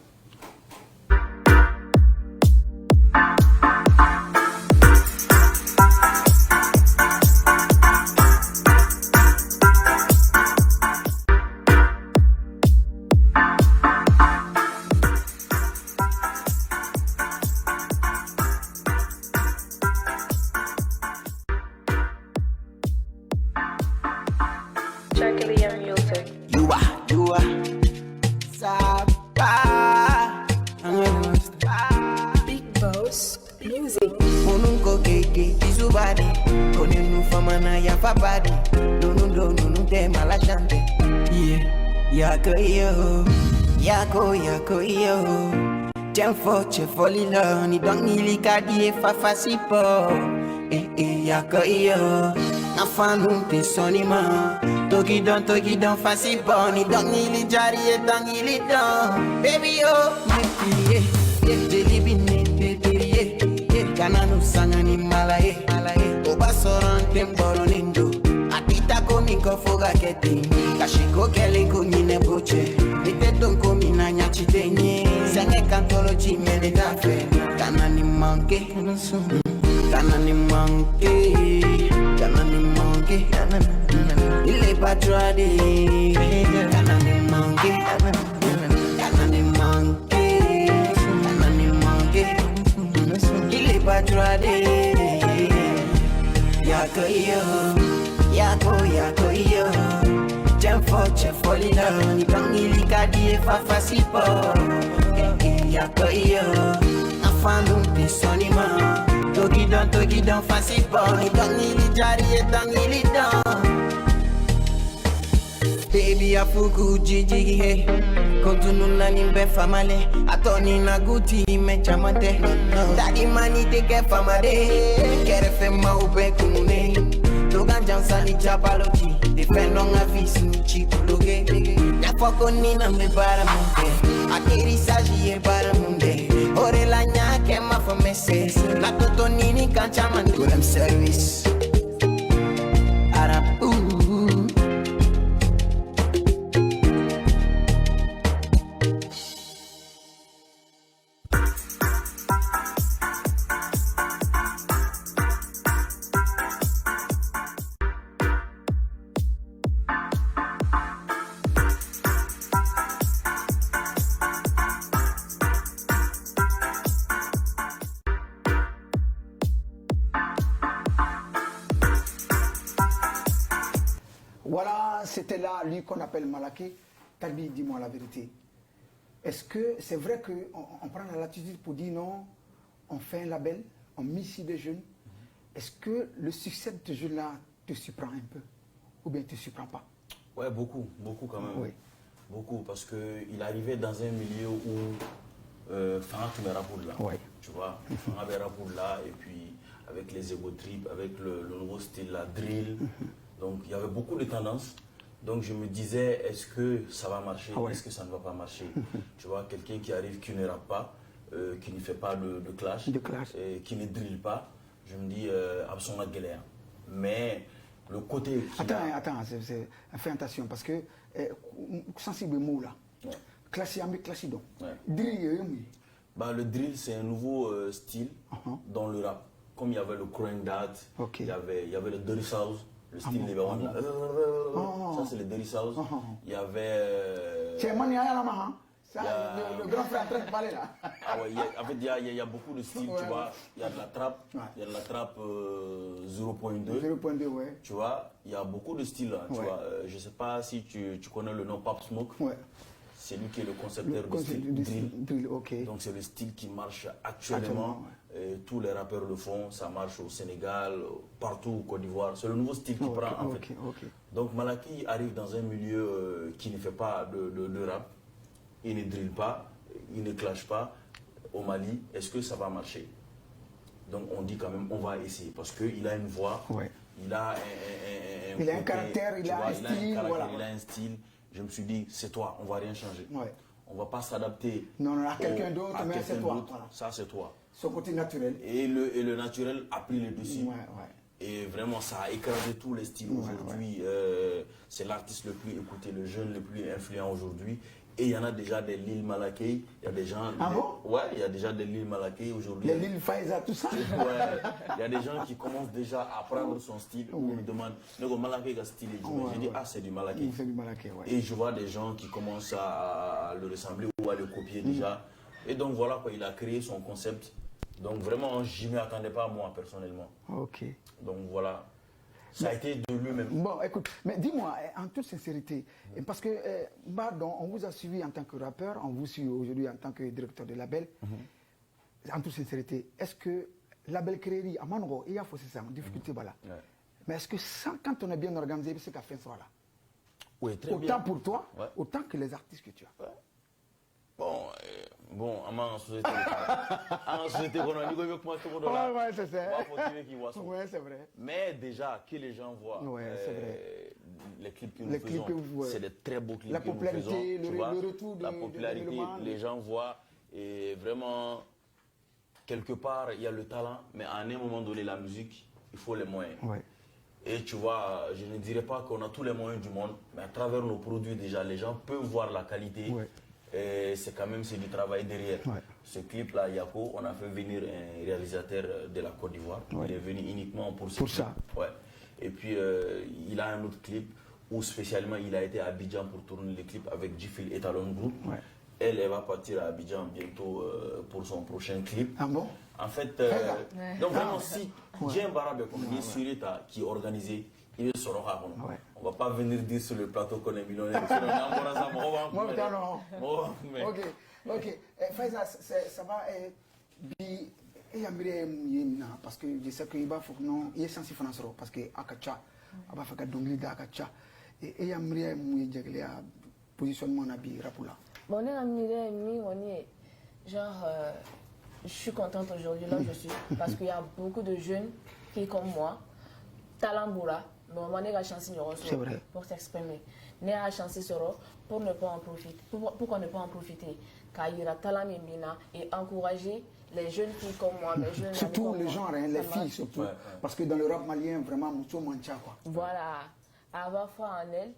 C'è folino, ni don ni li kadi e fa fasipo. Yako iyo, na fanu te sonima. Toki don fasipo, ni don ni li jari e don ni li don. Baby oh, my jeli bine baby kananu sanga ni malaye. Oba soran temboro nindo. Atita komi ko foga kete. Kashiko kele ko nyine boche. Ite don komi na nyachi tenye. Senge kantoro chimene dafe. Kanani manke. Kanani manke. Il est pas troadé. Kanani manke. Il est pas troadé. Yako yo. C'è folino, ni don il kadi e fa fasipo. yako iyo Afandu te sonima Toki don fasipo Ni don ili jari e don ili don Baby afuku jijigi he Kontunu na nimbe famale Atoni na guti me chamate Daddy mani teke famade Kere fe maube kumune Togan jansani chapalochi Defendo nga visu chikuloge Nyafoko nina me para munde Akiri saji e para munde Ore la nyake ma fomese La toto nini kancha mande Golem service Arapu Voilà, c'était là lui qu'on appelle Malaké. Tabi, dis-moi la vérité. Est-ce que c'est vrai qu'on prend la latitude pour dire non, on fait un label, on met ici des jeunes. Est-ce que le succès de ce jeu-là te surprend un peu? Ou bien ne te surprend pas? Ouais, beaucoup quand même. Oui. Beaucoup, parce qu'il arrivait dans un milieu où Fana Toumera Poudla. Oui. Tu vois, Fana Toumera Poudla, et puis avec les ego trips, avec le nouveau style, la drill. Donc il y avait beaucoup de tendances. Donc je me disais, est-ce que ça va marcher? Est-ce que ça ne va pas marcher? Tu vois, quelqu'un qui arrive, qui ne rappe pas, qui ne fait pas de clash, et qui ne drille pas, je me dis, absolument galère. Mais le côté... Attends, fais attention, parce que sensible mot là. Classique donc. Drill, bah, le drill, c'est un nouveau style dans le rap. Comme il y avait le Crying Dad, il y avait le Dirty South. Le style libéral, ça c'est le Dirty South. Il y avait. C'est le grand frère en train de parler là. Ah ouais, en fait, il y a beaucoup de styles, tu vois. Il y a de la trappe, il y a de la trappe 0.2. 0.2, ouais. Tu vois, il y a beaucoup de styles là. Tu vois, je sais pas si tu connais le nom Pop Smoke. C'est lui qui est le concepteur du style drill. Donc c'est le style qui marche actuellement. Tous les rappeurs le font, ça marche au Sénégal, partout au Côte d'Ivoire. C'est le nouveau style qui prend en fait. Donc Malaké arrive dans un milieu qui ne fait pas de rap. Il ne drille pas, il ne clash pas. Au Mali, est-ce que ça va marcher? Donc on dit quand même on va essayer parce qu'il a une voix, il a un caractère, il a un style. Il a un style. Je me suis dit, c'est toi, on ne va rien changer. On ne va pas s'adapter à quelqu'un d'autre, mais c'est toi. Voilà. Ça, c'est toi. Son côté naturel. Et le naturel a pris le dessus. Et vraiment, ça a écrasé tous les styles aujourd'hui. C'est l'artiste le plus écouté, le jeune le plus influent aujourd'hui. Et il y en a déjà des Lil Malaké. Il y a des gens. Ah bon? Ouais, il y a déjà des Lil Malaké aujourd'hui. Les Lil Faiza, tout ça. Ouais, il y a des gens qui commencent déjà à prendre son style. On me demande, Malaké a style. J'ai dit, c'est du Malaké. C'est du Malaké, ouais. Et je vois des gens qui commencent à le ressembler ou à le copier déjà. Et donc voilà, il a créé son concept. Donc vraiment, je ne m'y attendais pas moi personnellement. Ok. Donc voilà. Ça a été de lui-même. Bon, écoute, mais dis-moi, en toute sincérité, parce que, on vous a suivi en tant que rappeur, on vous suit aujourd'hui en tant que directeur de label. En toute sincérité, est-ce que label créerie, à Manogo, il y a ça, difficulté, voilà. Mais est-ce que quand on est bien organisé, c'est qu'à faire ça là? Oui, très bien. Autant pour toi, autant que les artistes que tu as. Bon, en société, on a dit comment tout le monde a. Ouais, c'est ça. Ouais, c'est vrai. Mais déjà, que les gens voient les clips que nous faisons, c'est des très beaux clips que nous faisons. Le retour de la popularité, les gens voient. Et vraiment, quelque part, il y a le talent, mais à un moment donné, la musique, il faut les moyens. Et tu vois, je ne dirais pas qu'on a tous les moyens du monde, mais à travers nos produits, déjà, les gens peuvent voir la qualité. Et c'est quand même du travail derrière. Ce clip-là, Yako, on a fait venir un réalisateur de la Côte d'Ivoire. Il est venu uniquement pour ça. Et puis, il a un autre clip où spécialement il a été à Abidjan pour tourner le clip avec G-Fil et Talon Group. Elle va partir à Abidjan bientôt pour son prochain clip. Ah bon? En fait, donc vraiment, si Djem Barabe, comme qui est organisé, il est sur le rap. Ouais. On ne va pas venir dire sur le plateau qu'on est millionnaire. Moi, non. Ok. Faiza, ça va. Parce que je sais qu'il va faut que non, il est sensible parce que Akacha, il va faire que Dongli d'Akacha. Et il y a un positionnement à Rapula. Bon, on est on est genre, je suis contente aujourd'hui là où je suis parce qu'il y a beaucoup de jeunes qui, comme moi, Talamboula, mais on a chance pour s'exprimer. On a chance pour ne pas en profiter, pourquoi ne pas en profiter? Car il y a talent et encourager les jeunes filles comme moi, les jeunes surtout les genres, les filles surtout, parce que dans le rap malien, vraiment, mucho mancha quoi. Voilà, avoir foi en elle,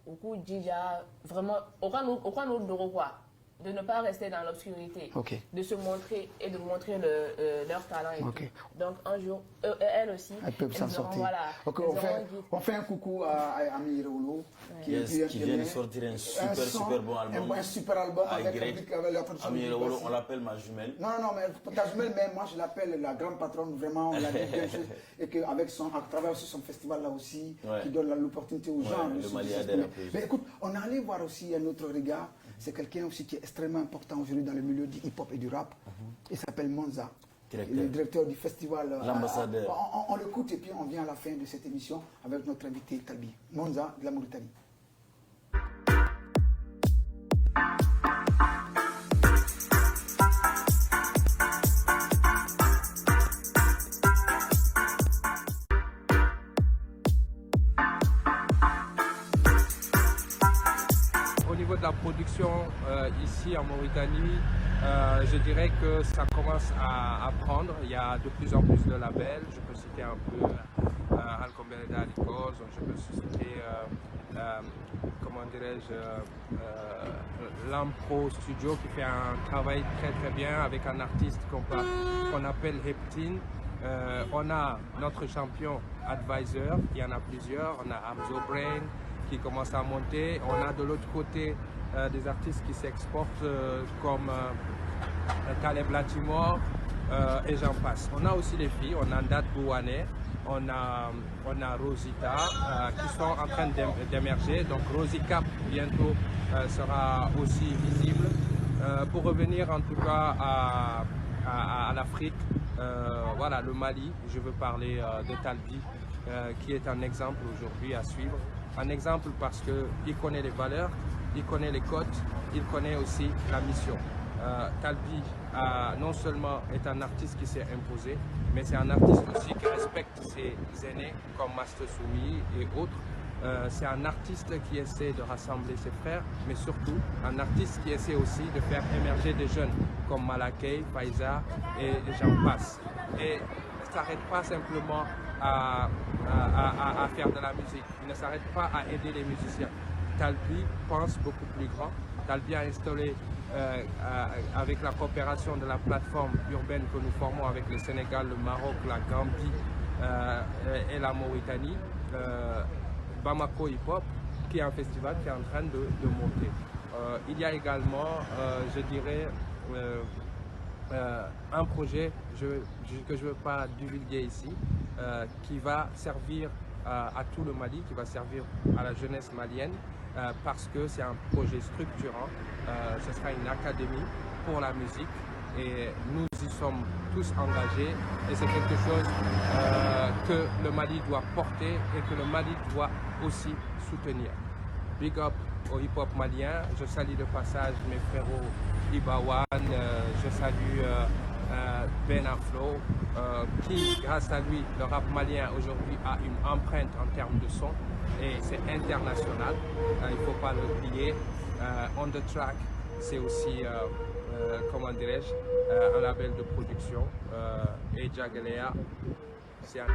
au coup déjà vraiment, aucun autre quoi. De ne pas rester dans l'obscurité, de se montrer et de montrer leur talent. Et tout. Donc un jour, elles aussi, elles peuvent s'en sortir. Voilà, on fait un coucou à Ami Rolo, qui vient de sortir un super bon album. Un super album avec la production. Ami Rolo, on l'appelle ma jumelle. Non, mais ta jumelle, mais moi je l'appelle la grande patronne, vraiment, on l'a dit bien sûr. Et qu'avec à travers aussi son festival là aussi, qui donne l'opportunité aux gens. Mais écoute, on est allé voir aussi un autre regard. C'est quelqu'un aussi qui est extrêmement important aujourd'hui dans le milieu du hip-hop et du rap. Il s'appelle Monza, le directeur du festival. L'ambassadeur. On l'écoute et puis on vient à la fin de cette émission avec notre invité Talbi. Monza de la Mauritanie. De la production ici en Mauritanie, je dirais que ça commence à prendre. Il y a de plus en plus de labels. Je peux citer un peu Alcombeleda Records, je peux citer comment dirais-je, Lampro Studio qui fait un travail très très bien avec un artiste qu'on appelle Heptine. On a notre champion Advisor, il y en a plusieurs, on a Amzo Brain qui commence à monter. On a de l'autre côté des artistes qui s'exportent comme Caleb Latimore et j'en passe. On a aussi les filles, on a Ndat Bouane, on a Rosita qui sont en train d'émerger. Donc Rosicap bientôt sera aussi visible. Pour revenir en tout cas à l'Afrique, voilà, le Mali, je veux parler de Talbi qui est un exemple aujourd'hui à suivre. Un exemple parce qu'il connaît les valeurs, il connaît les codes, il connaît aussi la mission. Talbi non seulement est un artiste qui s'est imposé, mais c'est un artiste aussi qui respecte ses aînés comme Master Soumi et autres. C'est un artiste qui essaie de rassembler ses frères, mais surtout un artiste qui essaie aussi de faire émerger des jeunes comme Malakei, Faiza et j'en passe. Et il ne s'arrête pas simplement à faire de la musique. Il ne s'arrête pas à aider les musiciens. Talbi pense beaucoup plus grand. Talbi a installé, avec la coopération de la plateforme urbaine que nous formons avec le Sénégal, le Maroc, la Gambie et la Mauritanie, Bamako Hip Hop, qui est un festival qui est en train de monter. Il y a également, je dirais, un projet que je ne veux pas divulguer ici, qui va servir à tout le Mali, qui va servir à la jeunesse malienne, parce que c'est un projet structurant. Ce sera une académie pour la musique et nous y sommes tous engagés et c'est quelque chose que le Mali doit porter et que le Mali doit aussi soutenir. Big up au hip-hop malien, je salue de passage mes frérots Ibawan, je salue Ben Afro, qui grâce à lui, le rap malien aujourd'hui a une empreinte en termes de son et c'est international, il ne faut pas l'oublier. On the Track, c'est aussi, comment dirais-je, un label de production et Jagalea, c'est un...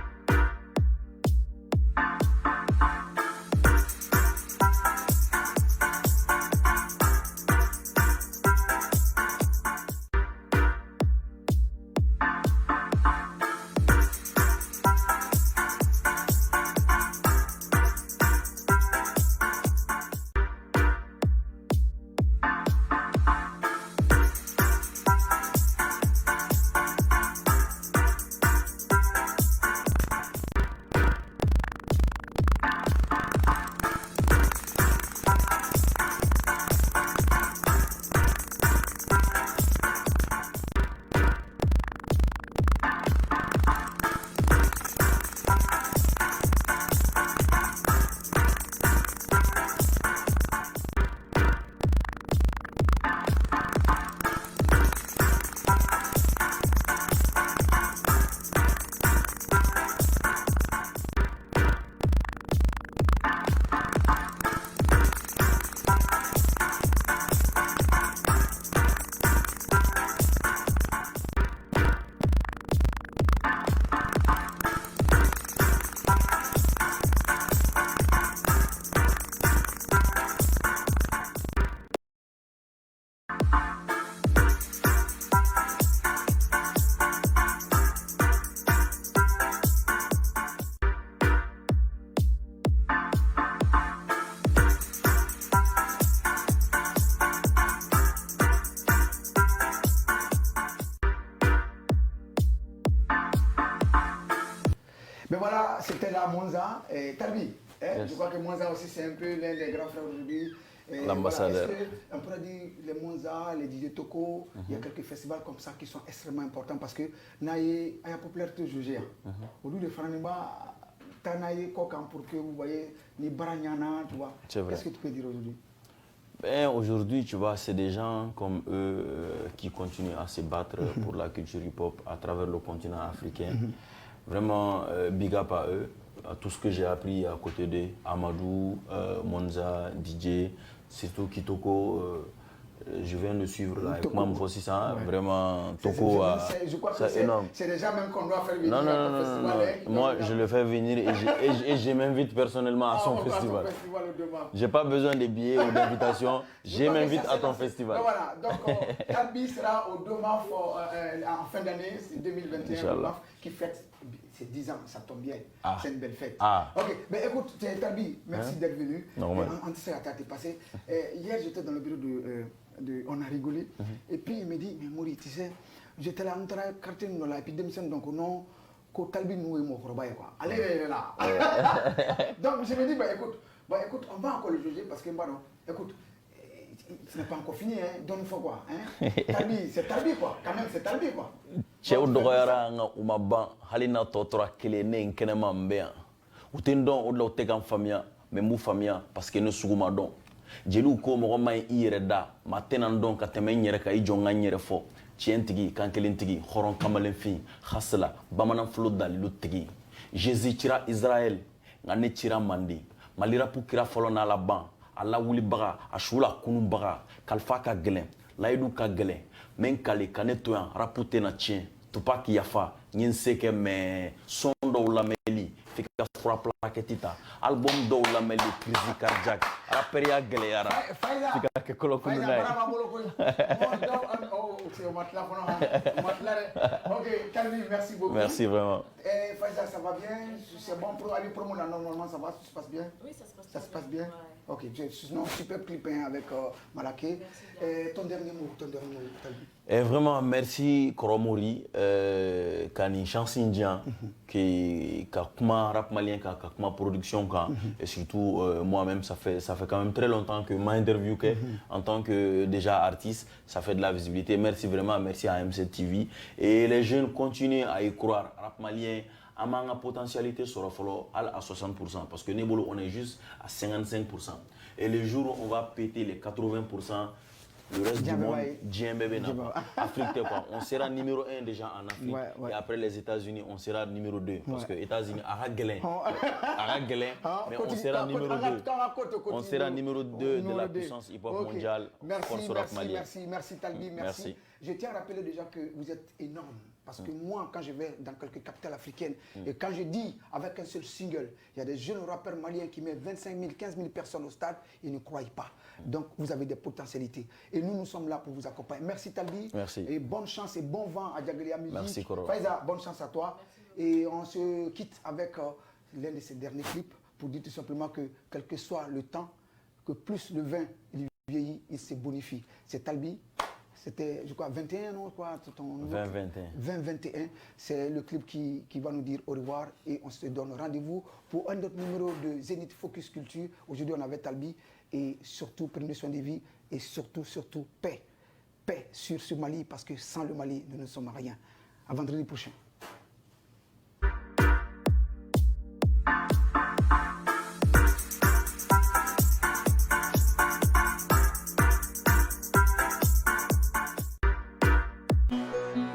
voilà Monza et Talbi. Je crois que Monza aussi c'est un peu l'un des grands frères aujourd'hui. L'ambassadeur. Voilà, on pourrait dire les Monza, les DJ Toko, il y a quelques festivals comme ça qui sont extrêmement importants parce que il y a popularité jugée. Aujourd'hui, les Franimba, Tanaï Kokam pour que vous voyez les Baranyana, tu vois. Qu'est-ce que tu peux dire aujourd'hui? Aujourd'hui, tu vois, c'est des gens comme eux qui continuent à se battre pour la culture hip-hop à travers le continent africain. Vraiment, big up à eux, à tout ce que j'ai appris à côté d'eux, Amadou, Monza, DJ, surtout Kitoko. Je viens de suivre là, avec Mam aussi ça, vraiment, Toko, je crois que c'est énorme. C'est déjà même qu'on doit faire venir Non. Moi, je le fais venir et je m'invite personnellement à son festival. Je n'ai pas besoin de billets ou d'invitation, je m'invite à ton festival. Voilà, donc Talbi sera au Doma en fin d'année, c'est 2021, qui fête ses 10 ans, ça tombe bien, c'est une belle fête. Ok, mais écoute, Talbi, merci d'être venu. On sait à t'es passé. Hier, j'étais dans le bureau on a rigolé, et puis il me dit, mais Mouri, tu sais, j'étais là, on travaille quartier là, et puis donc non, que Talbi nous est mort, quoi. Allez là. Donc je me dis, écoute, on va encore le juger parce que, écoute, ce n'est pas encore fini, hein, donne fois quoi. Hein. Talbi, c'est Talbi quoi, quand même c'est Talbi quoi. Chéo Dogoyara, Umaban, Halina Totora, Kele, Nenkenema Mbea. Outendon, Odlo Tegan Famia, mais mou Famia, parce que nous sommes don. Jelu ko mo may ireda matenan don ka temen yere ka ijo nganyere fo cientigi kankelin tigi horon kamalen fi khasla bamanan flodal lutigi Jésus tira Israël ngane tira mandi malira pukira folo na la ban ala wuli baga ashula kunun baga kalfa ka gelen laidu ka gelen men kale kanetoyan rapute na tien tupak yafa nyinseke me sondo la meli fika fura plaquetita album do la meli crise cardiaque raperia geleara fika ke kolokunu nay ok Talbi, merci beaucoup. Merci vraiment. Faiza, ça va bien? C'est bon pour aller promo là, normalement ça va, ça se passe bien? Oui, ça se passe bien. Ok, sinon super clip avec Malaké. Ton dernier mot, Talbi. Vraiment, merci Koromori, Kani Chansindian, qui a rap malien, qui a production, et surtout moi-même, ça fait quand même très longtemps que m'a interviewé en tant que déjà artiste, ça fait de la visibilité. Merci vraiment, merci à MC TV. Et les jeunes continuent à y croire, rap malien. À ma potentialité sera à 60%, parce que Nebolo, on est juste à 55%. Et le jour où on va péter les 80%, le reste du monde, Afrique, on sera numéro 1 déjà en Afrique. Et après les États-Unis, on sera numéro 2. Parce que les États-Unis, mais on sera numéro 2. On sera numéro 2 de la puissance hip-hop mondiale. Merci Talbi, merci. Je tiens à rappeler déjà que vous êtes énorme. Parce que moi, quand je vais dans quelques capitales africaines, et quand je dis avec un seul single, il y a des jeunes rappeurs maliens qui mettent 25 000, 15 000 personnes au stade, ils ne croient pas. Donc, vous avez des potentialités. Et nous sommes là pour vous accompagner. Merci Talbi. Merci. Et bonne chance et bon vent à Djagalia Musique. Merci Koro. Faiza, bonne chance à toi. Merci. Et on se quitte avec l'un de ses derniers clips pour dire tout simplement que, quel que soit le temps, que plus le vin il vieillit, il se bonifie. C'est Talbi. C'était, je crois, 21, non, quoi, 2021. C'est le clip qui va nous dire au revoir et on se donne rendez-vous pour un autre numéro de Zénith Focus Culture. Aujourd'hui, on avait Talbi et surtout, prenez soin des vies et surtout, paix. Paix sur ce Mali parce que sans le Mali, nous ne sommes rien. À vendredi prochain.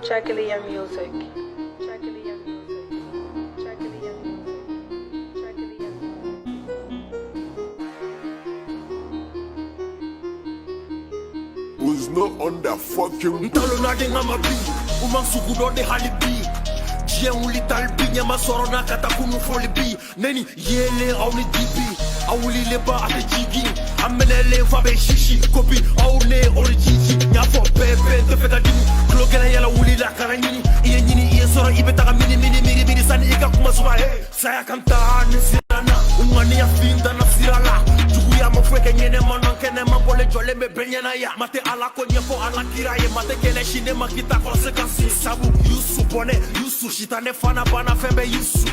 Jagalia Music. Who's not on the fucking Ntalona de ngamabi, umansukudo de halibi. Jienuli talbi, nyama sorona katakunu folibi. Neni yele auni dibi, awuli leba ate jigi. Amenele fabe shishi, kopi aune origiji. Nyafo pepe te feka dimi. Klogela yala wuli la karanyini. Iye nyini iye sora ibetaka mini sani ika kuma suba. Saya kanta nisirana, umani ya finda na sirala. Jugu ya Kira mo fwe ke nyene monon kene mambole jole me benyana ya. Mate ala ko nyefo ala kira ye. Mate kele shine makita konsekansi. Sabu yusu bone yusu shitane fana bana fembe yusu.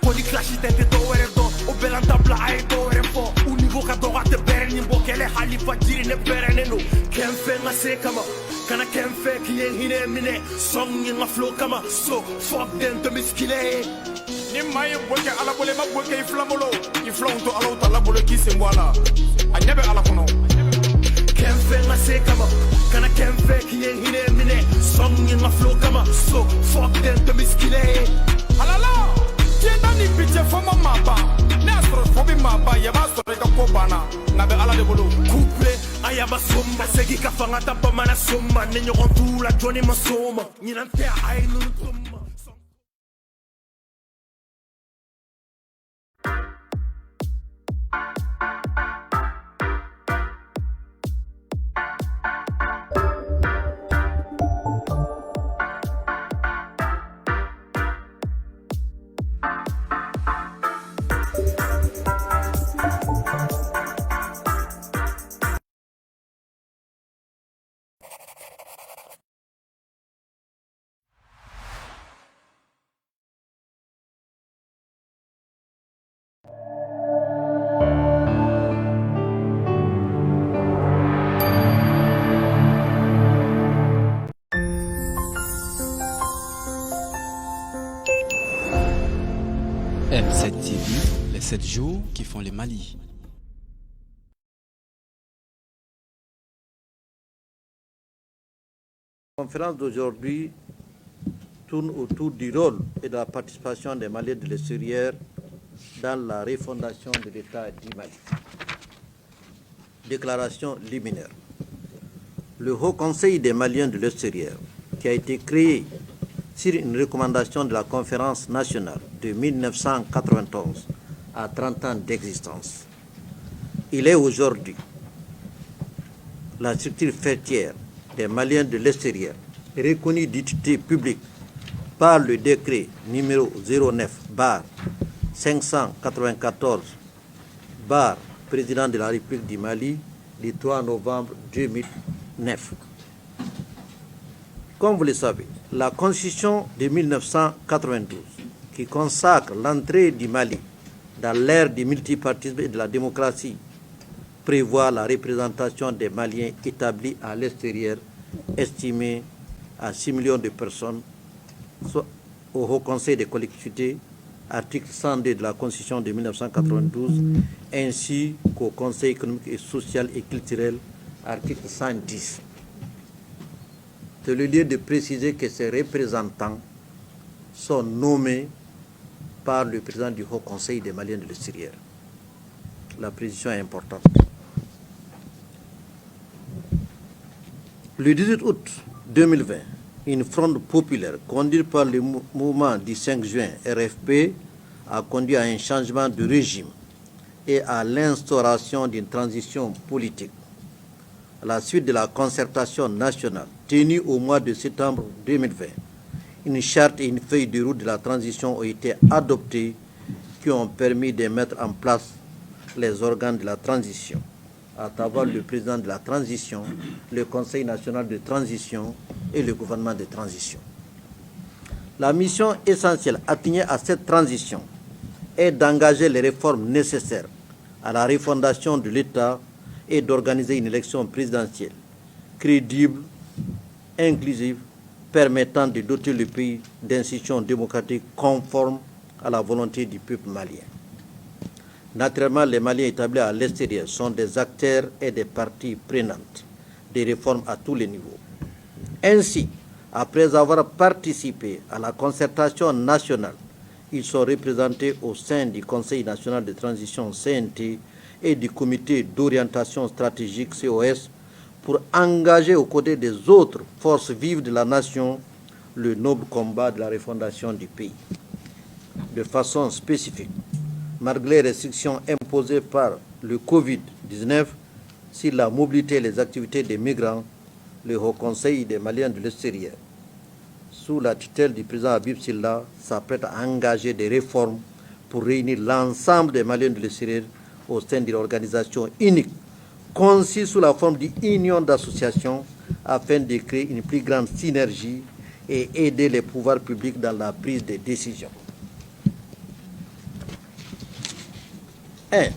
Kodi klashi tente to were do. O belanta bla ay do were fo. Univo ka doga te berni bo kele halifa jiri ne berene no. Kemfe nga se kama. Kana kemfe kiye hine mine. Song nga flow kama. So fuck them to miskile. Ni maye boke ala bole ma boke iflamolo. Iflonto ala utala bole kisembwala. Anyebe ala kono. Kemfe nga se kama. Kana kemfe kiye hine mine. Song nga flow kama. So fuck them to miskile. Alala. Tienda ni piche foma maba. Nastro fobi maba yaba sore ka kobana. Nabe ala de bolo. Couple ayaba somba segi ka fanga tapa mana somba nenyo kontula Johnny masoma. Nyinante ay nunu tomba. M7 TV, les 7 jours qui font le Mali. La conférence d'aujourd'hui tourne autour du rôle et de la participation des Maliens de l'extérieur dans la refondation de l'État du Mali. Déclaration liminaire. Le Haut Conseil des Maliens de l'extérieur, qui a été créé sur une recommandation de la Conférence nationale de 1991 à 30 ans d'existence. Il est aujourd'hui la structure faîtière des Maliens de l'extérieur, reconnue d'utilité publique par le décret numéro 09/594 président de la République du Mali du 3 novembre 2009. Comme vous le savez, la Constitution de 1992, qui consacre l'entrée du Mali dans l'ère du multipartisme et de la démocratie, prévoit la représentation des Maliens établis à l'extérieur, estimée à 6 millions de personnes, soit au Haut Conseil des collectivités, article 102 de la Constitution de 1992, ainsi qu'au Conseil économique et social et culturel, article 110. C'est le lieu de préciser que ces représentants sont nommés par le président du Haut Conseil des Maliens de l'extérieur. La précision est importante. Le 18 août 2020, une fronde populaire conduite par le mouvement du 5 juin RFP a conduit à un changement de régime et à l'instauration d'une transition politique. À la suite de la concertation nationale tenue au mois de septembre 2020, une charte et une feuille de route de la transition ont été adoptées qui ont permis de mettre en place les organes de la transition, à travers le président de la transition, le Conseil national de transition et le gouvernement de transition. La mission essentielle assignée à cette transition est d'engager les réformes nécessaires à la refondation de l'État et d'organiser une élection présidentielle crédible, inclusive, permettant de doter le pays d'institutions démocratiques conformes à la volonté du peuple malien. Naturellement, les Maliens établis à l'extérieur sont des acteurs et des parties prenantes des réformes à tous les niveaux. Ainsi, après avoir participé à la concertation nationale, ils sont représentés au sein du Conseil national de transition CNT et du Comité d'orientation stratégique COS pour engager aux côtés des autres forces vives de la nation le noble combat de la refondation du pays. De façon spécifique, malgré les restrictions imposées par le Covid-19 sur la mobilité et les activités des migrants, le Haut Conseil des Maliens de l'extérieur, sous la tutelle du président Habib Silla, s'apprête à engager des réformes pour réunir l'ensemble des Maliens de l'extérieur au sein d'une organisation unique, conçue sous la forme d'union d'associations afin de créer une plus grande synergie et aider les pouvoirs publics dans la prise de décisions. 1.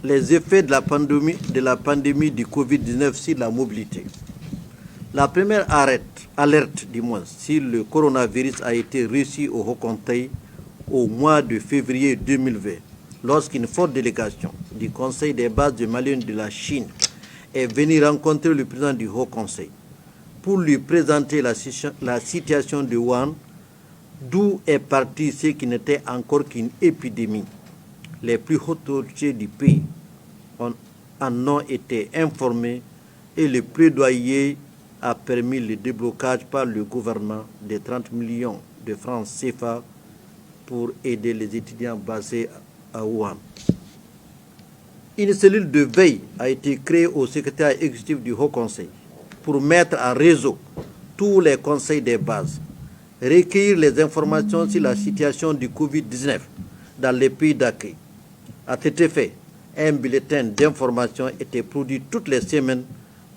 Les effets de la pandémie du Covid-19 sur la mobilité. La première alerte sur le coronavirus a été reçue au Haut Conseil au mois de février 2020, lorsqu'une forte délégation du Conseil des bases de Maliens de la Chine est venue rencontrer le président du Haut Conseil pour lui présenter la situation de Wuhan, d'où est parti ce qui n'était encore qu'une épidémie. Les plus hautes autorités du pays en ont été informés et le plaidoyer a permis le déblocage par le gouvernement de 30 millions de francs CFA pour aider les étudiants basés à Wuhan. Une cellule de veille a été créée au secrétariat exécutif du Haut Conseil pour mettre en réseau tous les conseils des bases, recueillir les informations sur la situation du Covid-19 dans les pays d'accueil. À cet effet, un bulletin d'information était produit toutes les semaines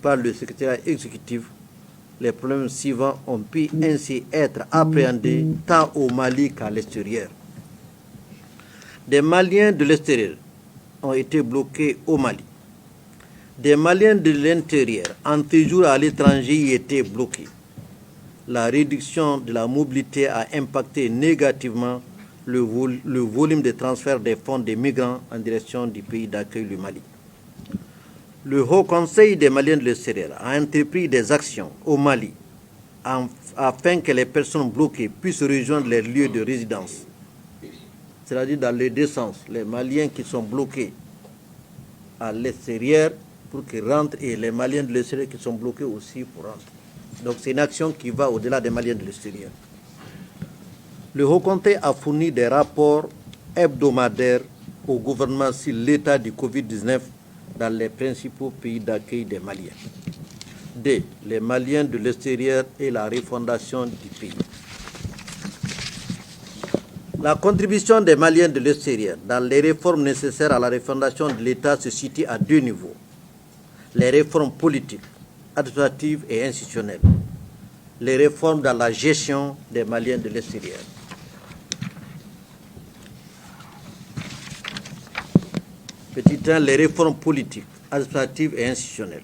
par le secrétariat exécutif. Les problèmes suivants ont pu ainsi être appréhendés tant au Mali qu'à l'extérieur. Des Maliens de l'extérieur ont été bloqués au Mali. Des Maliens de l'intérieur en séjour à l'étranger y étaient bloqués. La réduction de la mobilité a impacté négativement le volume de transfert des fonds des migrants en direction du pays d'accueil, le Mali. Le Haut Conseil des Maliens de l'extérieur a entrepris des actions au Mali afin que les personnes bloquées puissent rejoindre leurs lieux de résidence. C'est-à-dire dans les deux sens, les Maliens qui sont bloqués à l'extérieur pour qu'ils rentrent et les Maliens de l'extérieur qui sont bloqués aussi pour rentrer. Donc c'est une action qui va au-delà des Maliens de l'extérieur. Le Haut Conseil a fourni des rapports hebdomadaires au gouvernement sur l'état du Covid-19 dans les principaux pays d'accueil des Maliens. 2. Les Maliens de l'extérieur et la refondation du pays. La contribution des Maliens de l'extérieur dans les réformes nécessaires à la refondation de l'État se situe à deux niveaux. Les réformes politiques, administratives et institutionnelles. Les réformes dans la gestion des Maliens de l'extérieur. Petit 1, les réformes politiques, administratives et institutionnelles.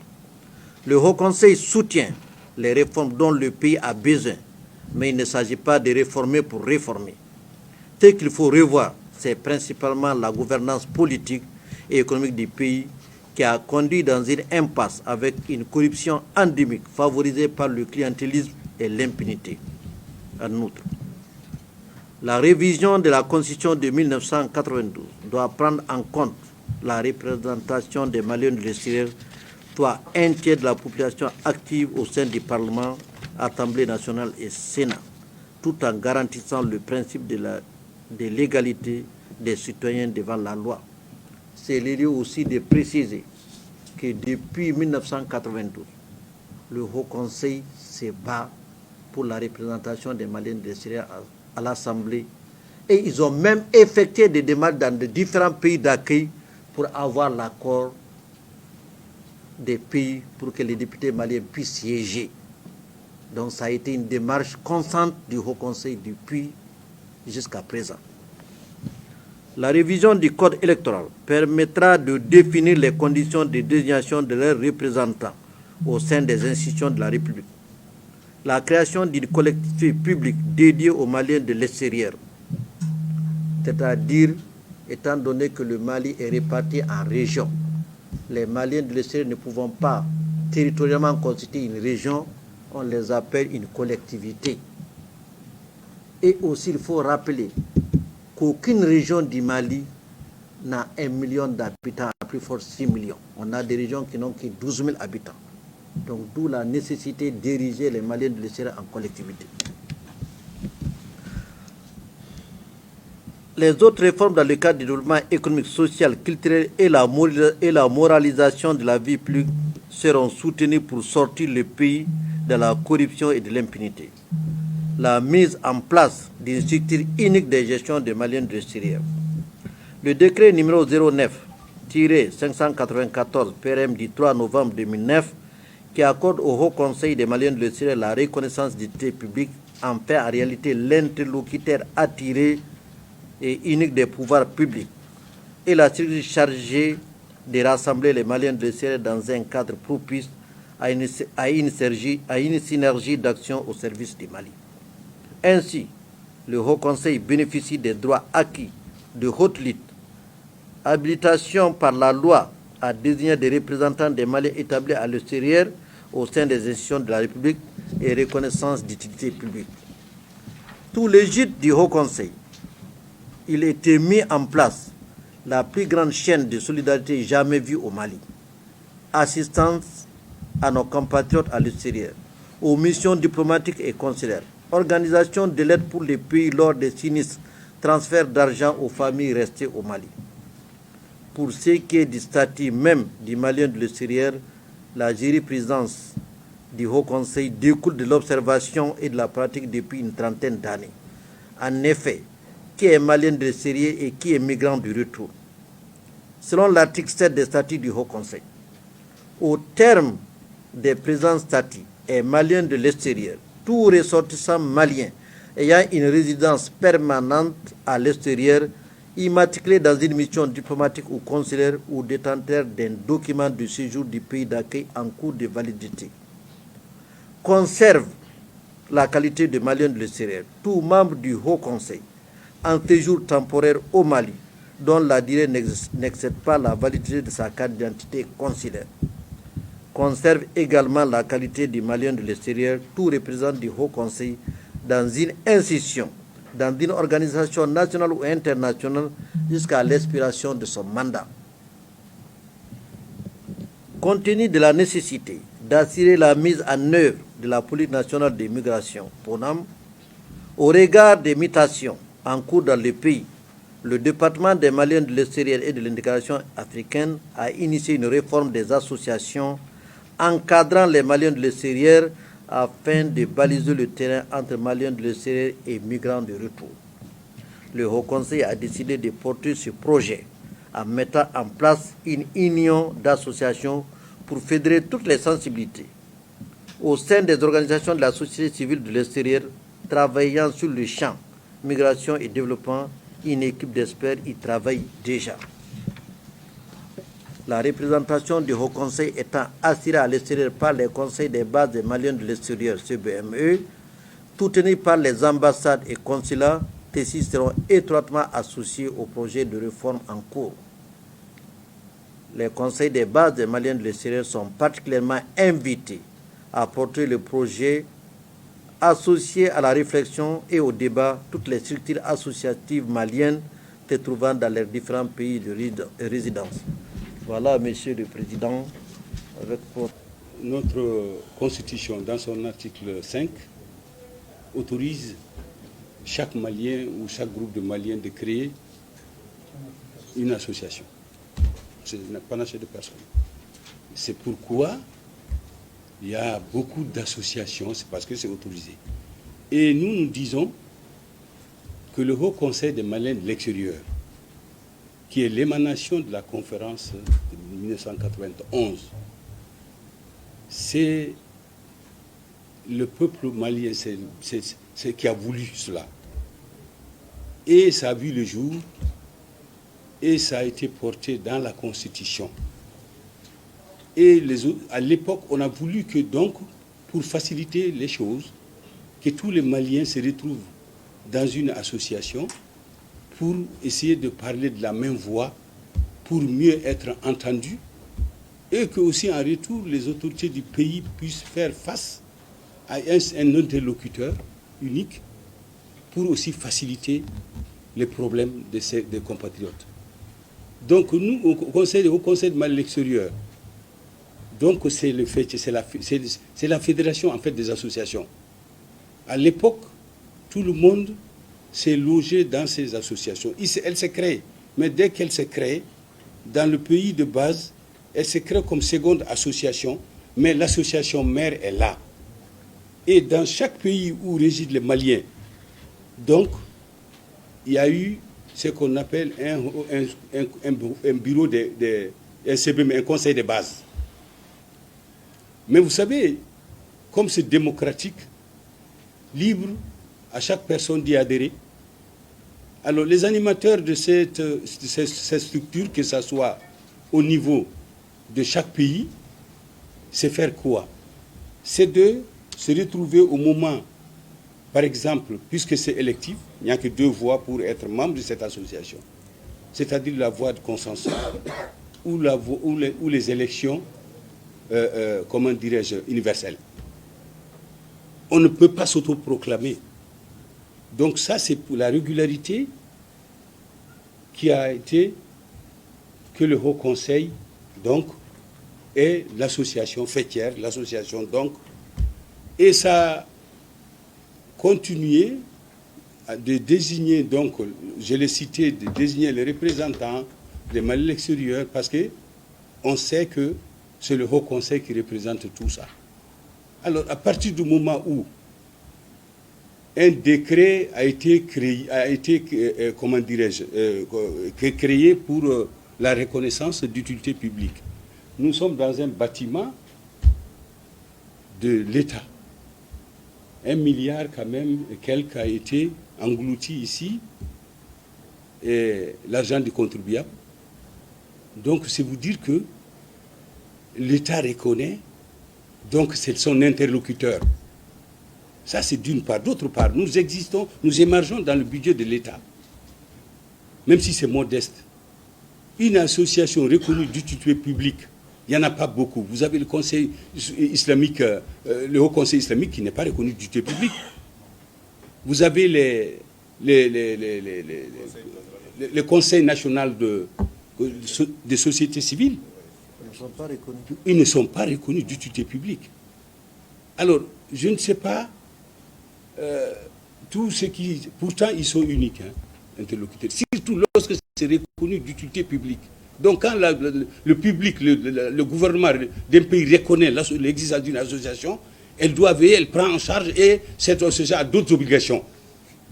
Le Haut Conseil soutient les réformes dont le pays a besoin, mais il ne s'agit pas de réformer pour réformer. Ce qu'il faut revoir, c'est principalement la gouvernance politique et économique du pays qui a conduit dans une impasse avec une corruption endémique favorisée par le clientélisme et l'impunité. En outre, la révision de la Constitution de 1992 doit prendre en compte la représentation des Maliens de l'extérieur, soit un tiers de la population active au sein du Parlement, Assemblée nationale et Sénat, tout en garantissant le principe de l'égalité des citoyens devant la loi. C'est lieu aussi de préciser que depuis 1992, le Haut Conseil se bat pour la représentation des Maliens de l'extérieur à l'Assemblée et ils ont même effectué des démarches dans de différents pays d'accueil pour avoir l'accord des pays pour que les députés maliens puissent siéger. Donc ça a été une démarche constante du Haut Conseil depuis jusqu'à présent. La révision du code électoral permettra de définir les conditions de désignation de leurs représentants au sein des institutions de la République. La création d'une collectivité publique dédiée aux Maliens de l'extérieur, c'est-à-dire étant donné que le Mali est réparti en régions, les Maliens de l'extérieur ne pouvant pas territorialement constituer une région, on les appelle une collectivité. Et aussi, il faut rappeler qu'aucune région du Mali n'a 1 million d'habitants, à plus fort 6 millions. On a des régions qui n'ont que 12 000 habitants. Donc, d'où la nécessité d'ériger les Maliens de l'extérieur en collectivité. Les autres réformes dans le cadre du développement économique, social, culturel et la moralisation de la vie publique seront soutenues pour sortir le pays de la corruption et de l'impunité. La mise en place d'une structure unique de gestion des Maliens de l'extérieur. Le décret numéro 09-594 PRM du 3 novembre 2009 qui accorde au Haut Conseil des Maliens de l'extérieur la reconnaissance d'utilité publique en fait en réalité l'interlocuteur attiré et unique des pouvoirs publics et la structure chargée de rassembler les Maliens de l'extérieur dans un cadre propice à une synergie d'action au service du Mali. Ainsi, le Haut Conseil bénéficie des droits acquis de haute lutte, habilitation par la loi à désigner des représentants des Maliens établis à l'extérieur au sein des institutions de la République et reconnaissance d'utilité publique. Sous l'égide du Haut Conseil, il était mis en place la plus grande chaîne de solidarité jamais vue au Mali. Assistance à nos compatriotes à l'extérieur, aux missions diplomatiques et consulaires, organisation de l'aide pour les pays lors des sinistres, transfert d'argent aux familles restées au Mali. Pour ce qui est du statut même du Malien de l'extérieur, la jurisprudence du Haut Conseil découle de l'observation et de la pratique depuis une trentaine d'années. En effet, qui est Malien de l'extérieur et qui est migrant du retour? Selon l'article 7 des statuts du Haut Conseil, au terme des présents statuts est Malien de l'extérieur, tout ressortissant malien ayant une résidence permanente à l'extérieur, immatriculé dans une mission diplomatique ou consulaire ou détenteur d'un document de séjour du pays d'accueil en cours de validité, conserve la qualité de Malien de l'extérieur. Tout membre du Haut Conseil en séjour temporaire au Mali, dont la durée n'excède pas la validité de sa carte d'identité consulaire, conserve également la qualité du Malien de l'extérieur, tout représentant du Haut Conseil dans une institution, dans une organisation nationale ou internationale jusqu'à l'expiration de son mandat. Compte tenu de la nécessité d'assurer la mise en œuvre de la politique nationale de migration, PONAM, au regard des mutations en cours dans le pays, le département des Maliens de l'extérieur et de l'intégration africaine a initié une réforme des associations encadrant les Maliens de l'extérieur afin de baliser le terrain entre Maliens de l'extérieur et migrants de retour. Le Haut Conseil a décidé de porter ce projet en mettant en place une union d'associations pour fédérer toutes les sensibilités. Au sein des organisations de la société civile de l'extérieur travaillant sur le champ migration et développement, une équipe d'experts y travaille déjà. La représentation du Haut Conseil étant assurée à l'extérieur par les conseils des bases des Maliens de l'extérieur, CBME, soutenus par les ambassades et consulats, ceux-ci seront étroitement associés au projet de réforme en cours. Les conseils des bases des Maliens de l'extérieur sont particulièrement invités à porter le projet associé à la réflexion et au débat toutes les structures associatives maliennes se trouvant dans leurs différents pays de résidence. Voilà, Monsieur le Président, avec votre... Notre Constitution, dans son article 5, autorise chaque Malien ou chaque groupe de Maliens de créer une association. C'est un panaché de personnes. C'est pourquoi il y a beaucoup d'associations, c'est parce que c'est autorisé. Et nous disons que le Haut Conseil des Maliens de l'extérieur, qui est l'émanation de la conférence de 1991, c'est le peuple malien c'est qui a voulu cela. Et ça a vu le jour, et ça a été porté dans la Constitution. Et à l'époque, on a voulu que donc, pour faciliter les choses, que tous les Maliens se retrouvent dans une association pour essayer de parler de la même voix, pour mieux être entendus, et que aussi en retour, les autorités du pays puissent faire face à un interlocuteur unique pour aussi faciliter les problèmes des compatriotes. Donc nous, au Conseil de Mali extérieur, donc c'est la fédération en fait des associations. À l'époque, tout le monde s'est logé dans ces associations. Elle s'est créée, mais dès qu'elle s'est créée, dans le pays de base, elle s'est créée comme seconde association, mais l'association mère est là. Et dans chaque pays où résident les Maliens, donc, il y a eu ce qu'on appelle un bureau un CBM, un conseil de base. Mais vous savez, comme c'est démocratique, libre, à chaque personne d'y adhérer, alors les animateurs de cette structure, que ce soit au niveau de chaque pays, c'est faire quoi? C'est de se retrouver au moment, par exemple, puisque c'est électif, il n'y a que 2 voix pour être membre de cette association, c'est-à-dire la voie de consensus ou les élections, comment dirais-je, universelles. On ne peut pas s'autoproclamer. Donc ça, c'est pour la régularité qui a été que le Haut Conseil, donc, et l'association fêtière, l'association, donc, et ça a continué de désigner, donc, je l'ai cité, de désigner les représentants des Mali extérieurs, parce qu'on sait que c'est le Haut Conseil qui représente tout ça. Alors, à partir du moment où un décret a été créé, comment dirais-je, créé pour la reconnaissance d'utilité publique. Nous sommes dans un bâtiment de l'État. 1 milliard quand même, et quelques a été englouti ici, et l'argent du contribuable. Donc, c'est vous dire que l'État reconnaît, donc c'est son interlocuteur. Ça, c'est d'une part. D'autre part, nous existons, nous émergeons dans le budget de l'État, même si c'est modeste. Une association reconnue d'utilité publique, il n'y en a pas beaucoup. Vous avez le Conseil islamique, le Haut Conseil islamique qui n'est pas reconnu d'utilité publique. Vous avez le Conseil national des sociétés civiles. Ils ne sont pas reconnus d'utilité publique. Alors, je ne sais pas, tout ce qui... Pourtant, ils sont uniques, hein, interlocuteurs. Surtout lorsque c'est reconnu d'utilité publique. Donc, quand le public, le gouvernement d'un pays reconnaît l'existence d'une association, elle doit veiller, elle prend en charge et cette association a d'autres obligations.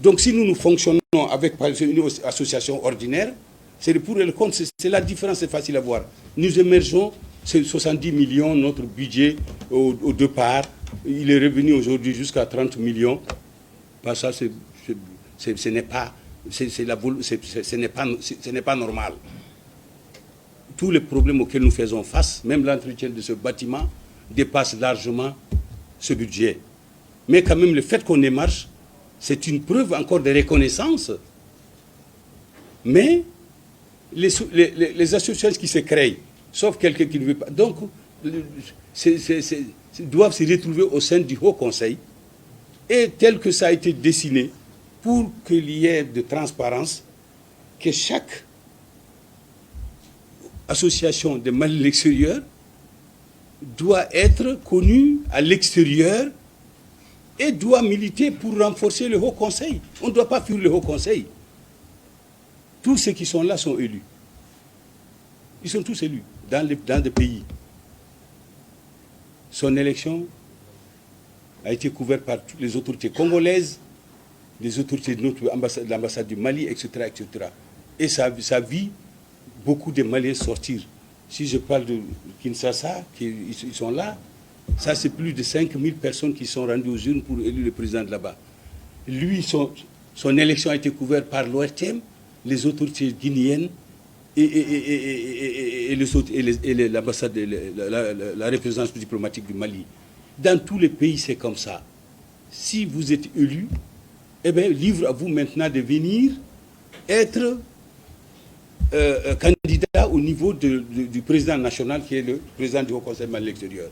Donc, si nous fonctionnons avec une association ordinaire, c'est pour le compte, c'est la différence, c'est facile à voir. Nous émergeons, c'est 70 millions, notre budget au départ. Il est revenu aujourd'hui jusqu'à 30 millions. Pas ça, ce n'est pas normal. Tous les problèmes auxquels nous faisons face, même l'entretien de ce bâtiment, dépasse largement ce budget. Mais quand même, le fait qu'on émarge, c'est une preuve encore de reconnaissance. Mais les associations qui se créent, sauf quelqu'un qui ne veut pas, donc, doivent se retrouver au sein du Haut Conseil, et tel que ça a été dessiné, pour qu'il y ait de transparence, que chaque association de Mali de l'extérieur doit être connue à l'extérieur et doit militer pour renforcer le Haut Conseil. On ne doit pas fuir le Haut Conseil. Tous ceux qui sont là sont élus. Ils sont tous élus dans des pays. Son élection a été couverte par toutes les autorités congolaises, les autorités de l'ambassade du Mali, etc., etc. Et ça vit beaucoup de Maliens sortir. Si je parle de Kinshasa, ils sont là, ça c'est plus de 5000 personnes qui sont rendues aux urnes pour élire le président de là-bas. Lui, son élection a été couverte par l'ORTM, les autorités guinéennes et l'ambassade, la représentance diplomatique du Mali. Dans tous les pays, c'est comme ça. Si vous êtes élu, eh bien, libre à vous maintenant de venir être candidat au niveau du président national, qui est le président du Haut Conseil Mali de l'extérieur.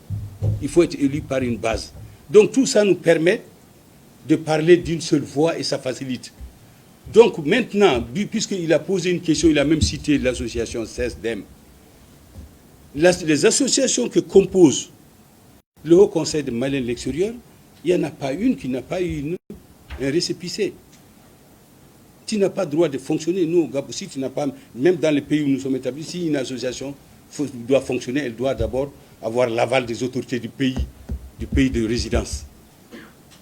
Il faut être élu par une base. Donc tout ça nous permet de parler d'une seule voix et ça facilite. Donc maintenant, puisqu'il a posé une question, il a même cité l'association CESDEM. Les associations que compose le Haut Conseil de Mali de l'extérieur, il n'y en a pas une qui n'a pas eu un récépissé. Tu n'as pas le droit de fonctionner. Nous, au Gabon, si tu n'as pas, même dans les pays où nous sommes établis, si une association doit fonctionner, elle doit d'abord avoir l'aval des autorités du pays de résidence.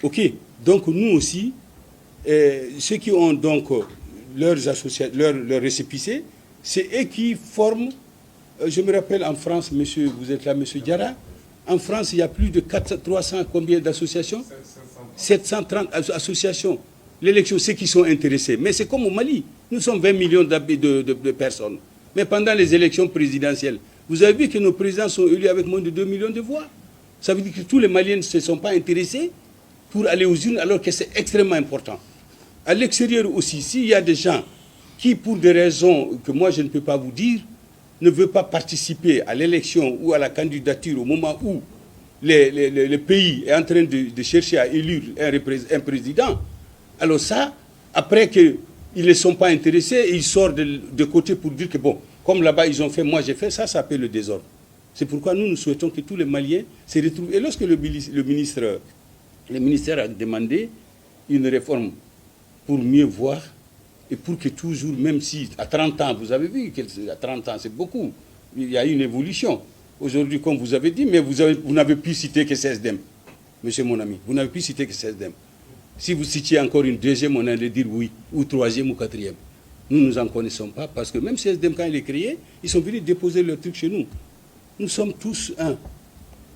Ok. Donc nous aussi, ceux qui ont donc leurs récépissés, c'est eux qui forment. Je me rappelle en France, monsieur, vous êtes là, monsieur Diarra, en France, il y a plus de 300 combien d'associations 730 associations. L'élection, c'est qui sont intéressés. Mais c'est comme au Mali. Nous sommes 20 millions de personnes. Mais pendant les élections présidentielles, vous avez vu que nos présidents sont élus avec moins de 2 millions de voix. Ça veut dire que tous les Maliens ne se sont pas intéressés pour aller aux urnes, alors que c'est extrêmement important. À l'extérieur aussi, s'il y a des gens qui, pour des raisons que moi je ne peux pas vous dire, ne veulent pas participer à l'élection ou à la candidature au moment où le pays est en train de chercher à élire un président, alors ça, après qu'ils ne sont pas intéressés, ils sortent de côté pour dire que bon, comme là-bas ils ont fait, moi j'ai fait, ça s'appelle le désordre. C'est pourquoi nous souhaitons que tous les Maliens se retrouvent. Et lorsque le ministère a demandé une réforme pour mieux voir et pour que toujours, même si à 30 ans, vous avez vu qu'à 30 ans c'est beaucoup, il y a une évolution. Aujourd'hui, comme vous avez dit, mais vous n'avez pu citer que CSDM, monsieur mon ami, vous n'avez pu citer que CSDM. Si vous citiez encore une deuxième, on allait dire oui, ou troisième ou quatrième. Nous n'en connaissons pas parce que même CSDM, quand il est créé, ils sont venus déposer leur truc chez nous. Nous sommes tous un.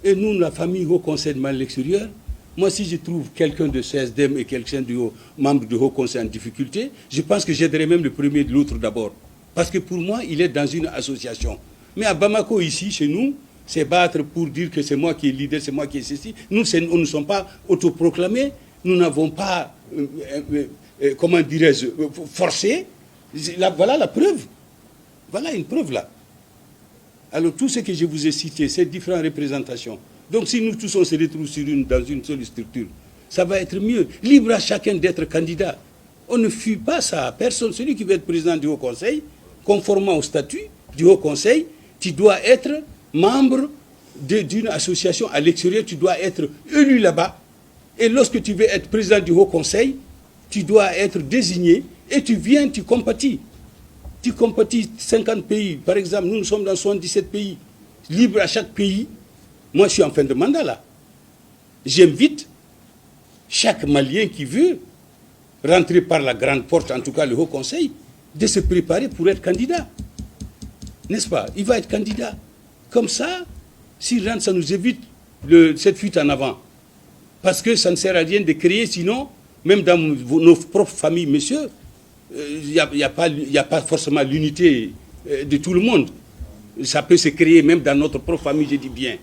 Et nous, la famille Haut Conseil de Mali l'extérieur, moi, si je trouve quelqu'un de CSDM et quelqu'un membre du Haut Conseil en difficulté, je pense que j'aiderai même le premier de l'autre d'abord. Parce que pour moi, il est dans une association. Mais à Bamako, ici, chez nous, c'est battre pour dire que c'est moi qui est leader, c'est moi qui est ceci. Nous, nous ne sommes pas autoproclamés, nous n'avons pas, comment dirais-je, forcé. Voilà la preuve. Voilà une preuve là. Alors tout ce que je vous ai cité, ces différentes représentations, donc si nous tous on se retrouve dans une seule structure, ça va être mieux. Libre à chacun d'être candidat. On ne fuit pas ça à personne. Celui qui veut être président du Haut Conseil, conformément au statut du Haut Conseil, tu dois être membre d'une association à l'extérieur, tu dois être élu là-bas. Et lorsque tu veux être président du Haut Conseil, tu dois être désigné et tu viens, tu compatis. Tu compatis 50 pays. Par exemple, nous sommes dans 77 pays. Libre à chaque pays. Moi, je suis en fin de mandat là. J'invite chaque Malien qui veut rentrer par la grande porte, en tout cas le Haut Conseil, de se préparer pour être candidat. N'est-ce pas? Il va être candidat. Comme ça, s'il rentre, ça nous évite cette fuite en avant. Parce que ça ne sert à rien de créer, sinon, même dans nos propres familles, messieurs, il n'y a pas forcément l'unité de tout le monde. Ça peut se créer même dans notre propre famille, je dis bien.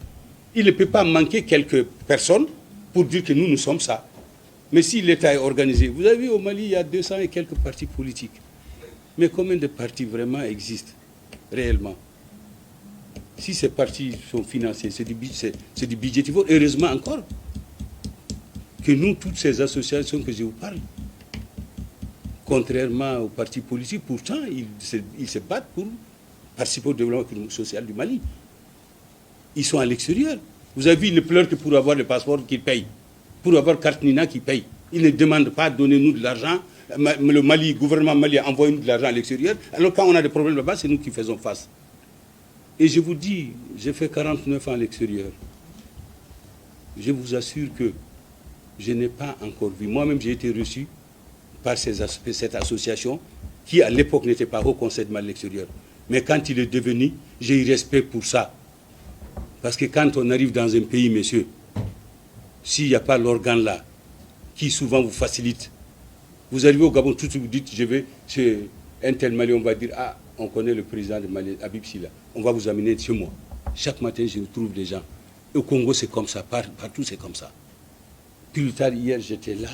Il ne peut pas manquer quelques personnes pour dire que nous sommes ça. Mais si l'État est organisé, vous avez vu au Mali, il y a 200 et quelques partis politiques. Mais combien de partis vraiment existent réellement? Si ces partis sont financés, c'est du budget. Heureusement encore que nous, toutes ces associations que je vous parle, contrairement aux partis politiques, pourtant, ils se battent pour participer au développement social du Mali. Ils sont à l'extérieur. Vous avez vu, ils ne pleurent que pour avoir le passeport qu'ils payent, pour avoir carte Nina qu'ils payent. Ils ne demandent pas donnez-nous de l'argent. Le gouvernement malien envoie-nous de l'argent à l'extérieur. Alors quand on a des problèmes là-bas, c'est nous qui faisons face. Et je vous dis, j'ai fait 49 ans à l'extérieur. Je vous assure que je n'ai pas encore vu. Moi-même, j'ai été reçu par cette association qui, à l'époque, n'était pas Haut Conseil de Mali l'extérieur. Mais quand il est devenu, j'ai eu respect pour ça. Parce que quand on arrive dans un pays, messieurs, s'il n'y a pas l'organe là, qui souvent vous facilite, vous arrivez au Gabon, tout de suite vous dites, je vais chez un tel Mali, on va dire, ah, on connaît le président de Mali, Habib Silla, on va vous amener chez moi. Chaque matin, je trouve des gens. Et au Congo, c'est comme ça, partout c'est comme ça. Plus tard, hier, j'étais là,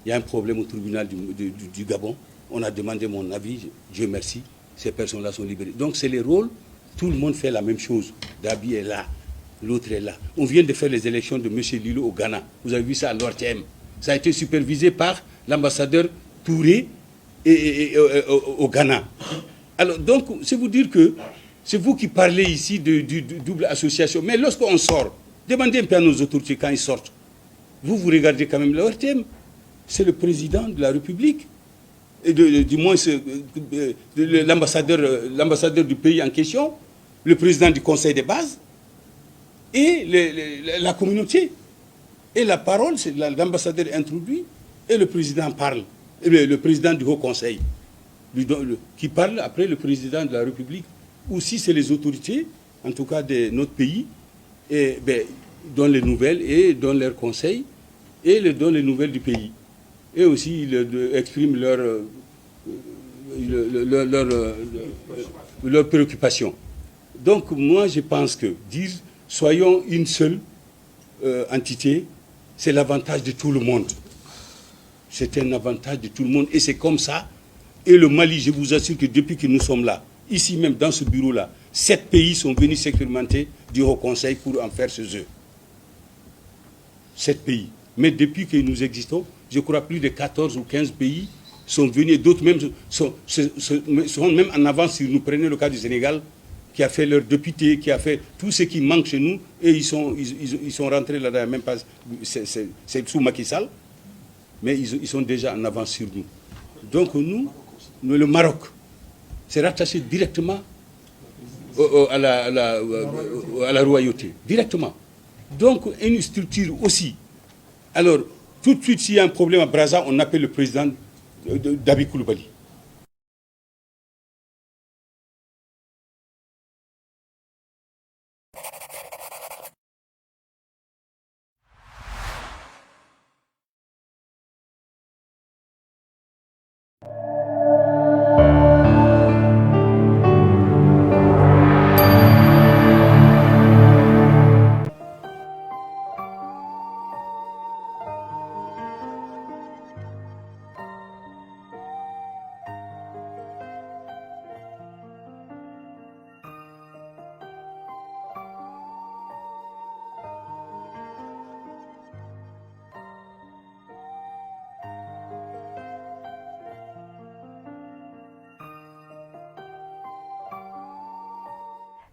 il y a un problème au tribunal du Gabon, on a demandé mon avis, Dieu merci, ces personnes-là sont libérées. Donc c'est les rôles, tout le monde fait la même chose. Dabi est là, l'autre est là. On vient de faire les élections de M. Lilo au Ghana. Vous avez vu ça à l'ORTM. Ça a été supervisé par l'ambassadeur Touré au Ghana. Alors donc, c'est vous dire que c'est vous qui parlez ici de double association. Mais lorsqu'on sort, demandez un peu à nos autorités quand ils sortent. Vous regardez quand même l'ORTM. C'est le président de la République. Et du moins l'ambassadeur du pays en question, le président du conseil de base et la communauté. Et la parole, c'est l'ambassadeur introduit et le président parle, le président du Haut Conseil. qui parle après le président de la République, ou si c'est les autorités, en tout cas de notre pays, et, donnent les nouvelles et donnent leurs conseils et donnent les nouvelles du pays. Et aussi ils expriment leurs préoccupations. Donc moi je pense que dire soyons une seule entité, c'est l'avantage de tout le monde. C'est un avantage de tout le monde et c'est comme ça. Et le Mali, je vous assure que depuis que nous sommes là, ici même dans ce bureau-là, 7 pays sont venus s'expérimenter du Haut Conseil pour en faire ce jeu. 7 pays. Mais depuis que nous existons, je crois plus de 14 ou 15 pays sont venus, d'autres même sont même en avance. Si nous prenons le cas du Sénégal, qui a fait leur député, qui a fait tout ce qui manque chez nous, et ils sont rentrés là-dedans, même pas, c'est sous Macky Sall, mais ils sont déjà en avance sur nous. Donc nous, le Maroc, c'est rattaché directement à la royauté, directement. Donc une structure aussi. Alors, tout de suite, s'il y a un problème à Brazza, on appelle le président d'Abi Koulibaly.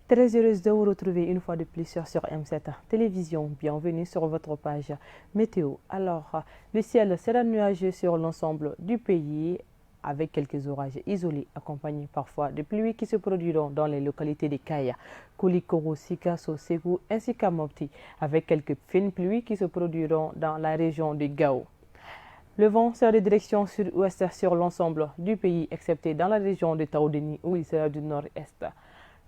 Très heureuse de vous retrouver une fois de plus sur M7 Télévision. Bienvenue sur votre page météo. Alors, le ciel sera nuageux sur l'ensemble du pays avec quelques orages isolés accompagnés parfois de pluies qui se produiront dans les localités de Kaya, Koulikoro, Sikasso, Ségou ainsi qu'à Mopti avec quelques fines pluies qui se produiront dans la région de Gao. Le vent sera de direction sud-ouest sur l'ensemble du pays excepté dans la région de Taoudeni où il sera du nord-est.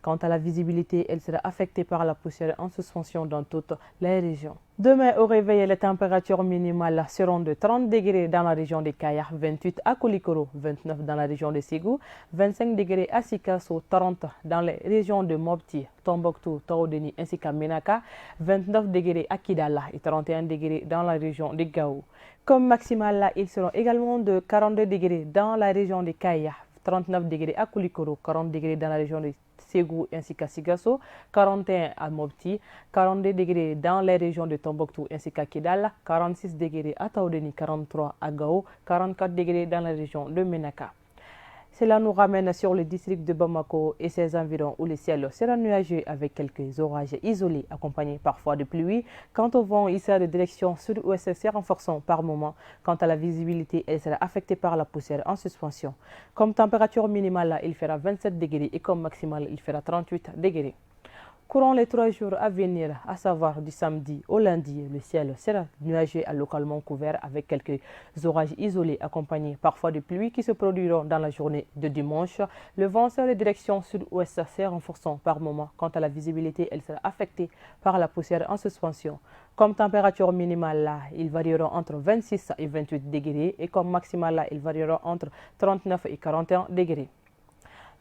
Quant à la visibilité, elle sera affectée par la poussière en suspension dans toutes les régions. Demain, au réveil, les températures minimales seront de 30 degrés dans la région de Kaya, 28 à Koulikoro, 29 dans la région de Ségou, 25 degrés à Sikasso, 30 dans les régions de Mopti, Tombouctou, Taoudeni ainsi qu'à Menaka, 29 degrés à Kidala et 31 degrés dans la région de Gao. Comme maximal, ils seront également de 42 degrés dans la région de Kaya, 39 degrés à Koulikoro, 40 degrés dans la région de Ségou ainsi qu'à Sigasso, 41 à Mopti, 42 degrés dans les régions de Tombouctou ainsi qu'à Kidal, 46 degrés à Taoudeni, 43 à Gao, 44 degrés dans la région de Menaka. Cela nous ramène sur le district de Bamako et ses environs où le ciel sera nuageux avec quelques orages isolés accompagnés parfois de pluie. Quant au vent, il sera de direction sud-ouest se renforçant par moment. Quant à la visibilité, elle sera affectée par la poussière en suspension. Comme température minimale, il fera 27 degrés et comme maximale, il fera 38 degrés. Courant les 3 jours à venir, à savoir du samedi au lundi, le ciel sera nuageux à localement couvert avec quelques orages isolés accompagnés parfois de pluies qui se produiront dans la journée de dimanche. Le vent sera de direction sud-ouest se renforçant par moment. Quant à la visibilité, elle sera affectée par la poussière en suspension. Comme température minimale, ils varieront entre 26 et 28 degrés et comme maximale, ils varieront entre 39 et 41 degrés.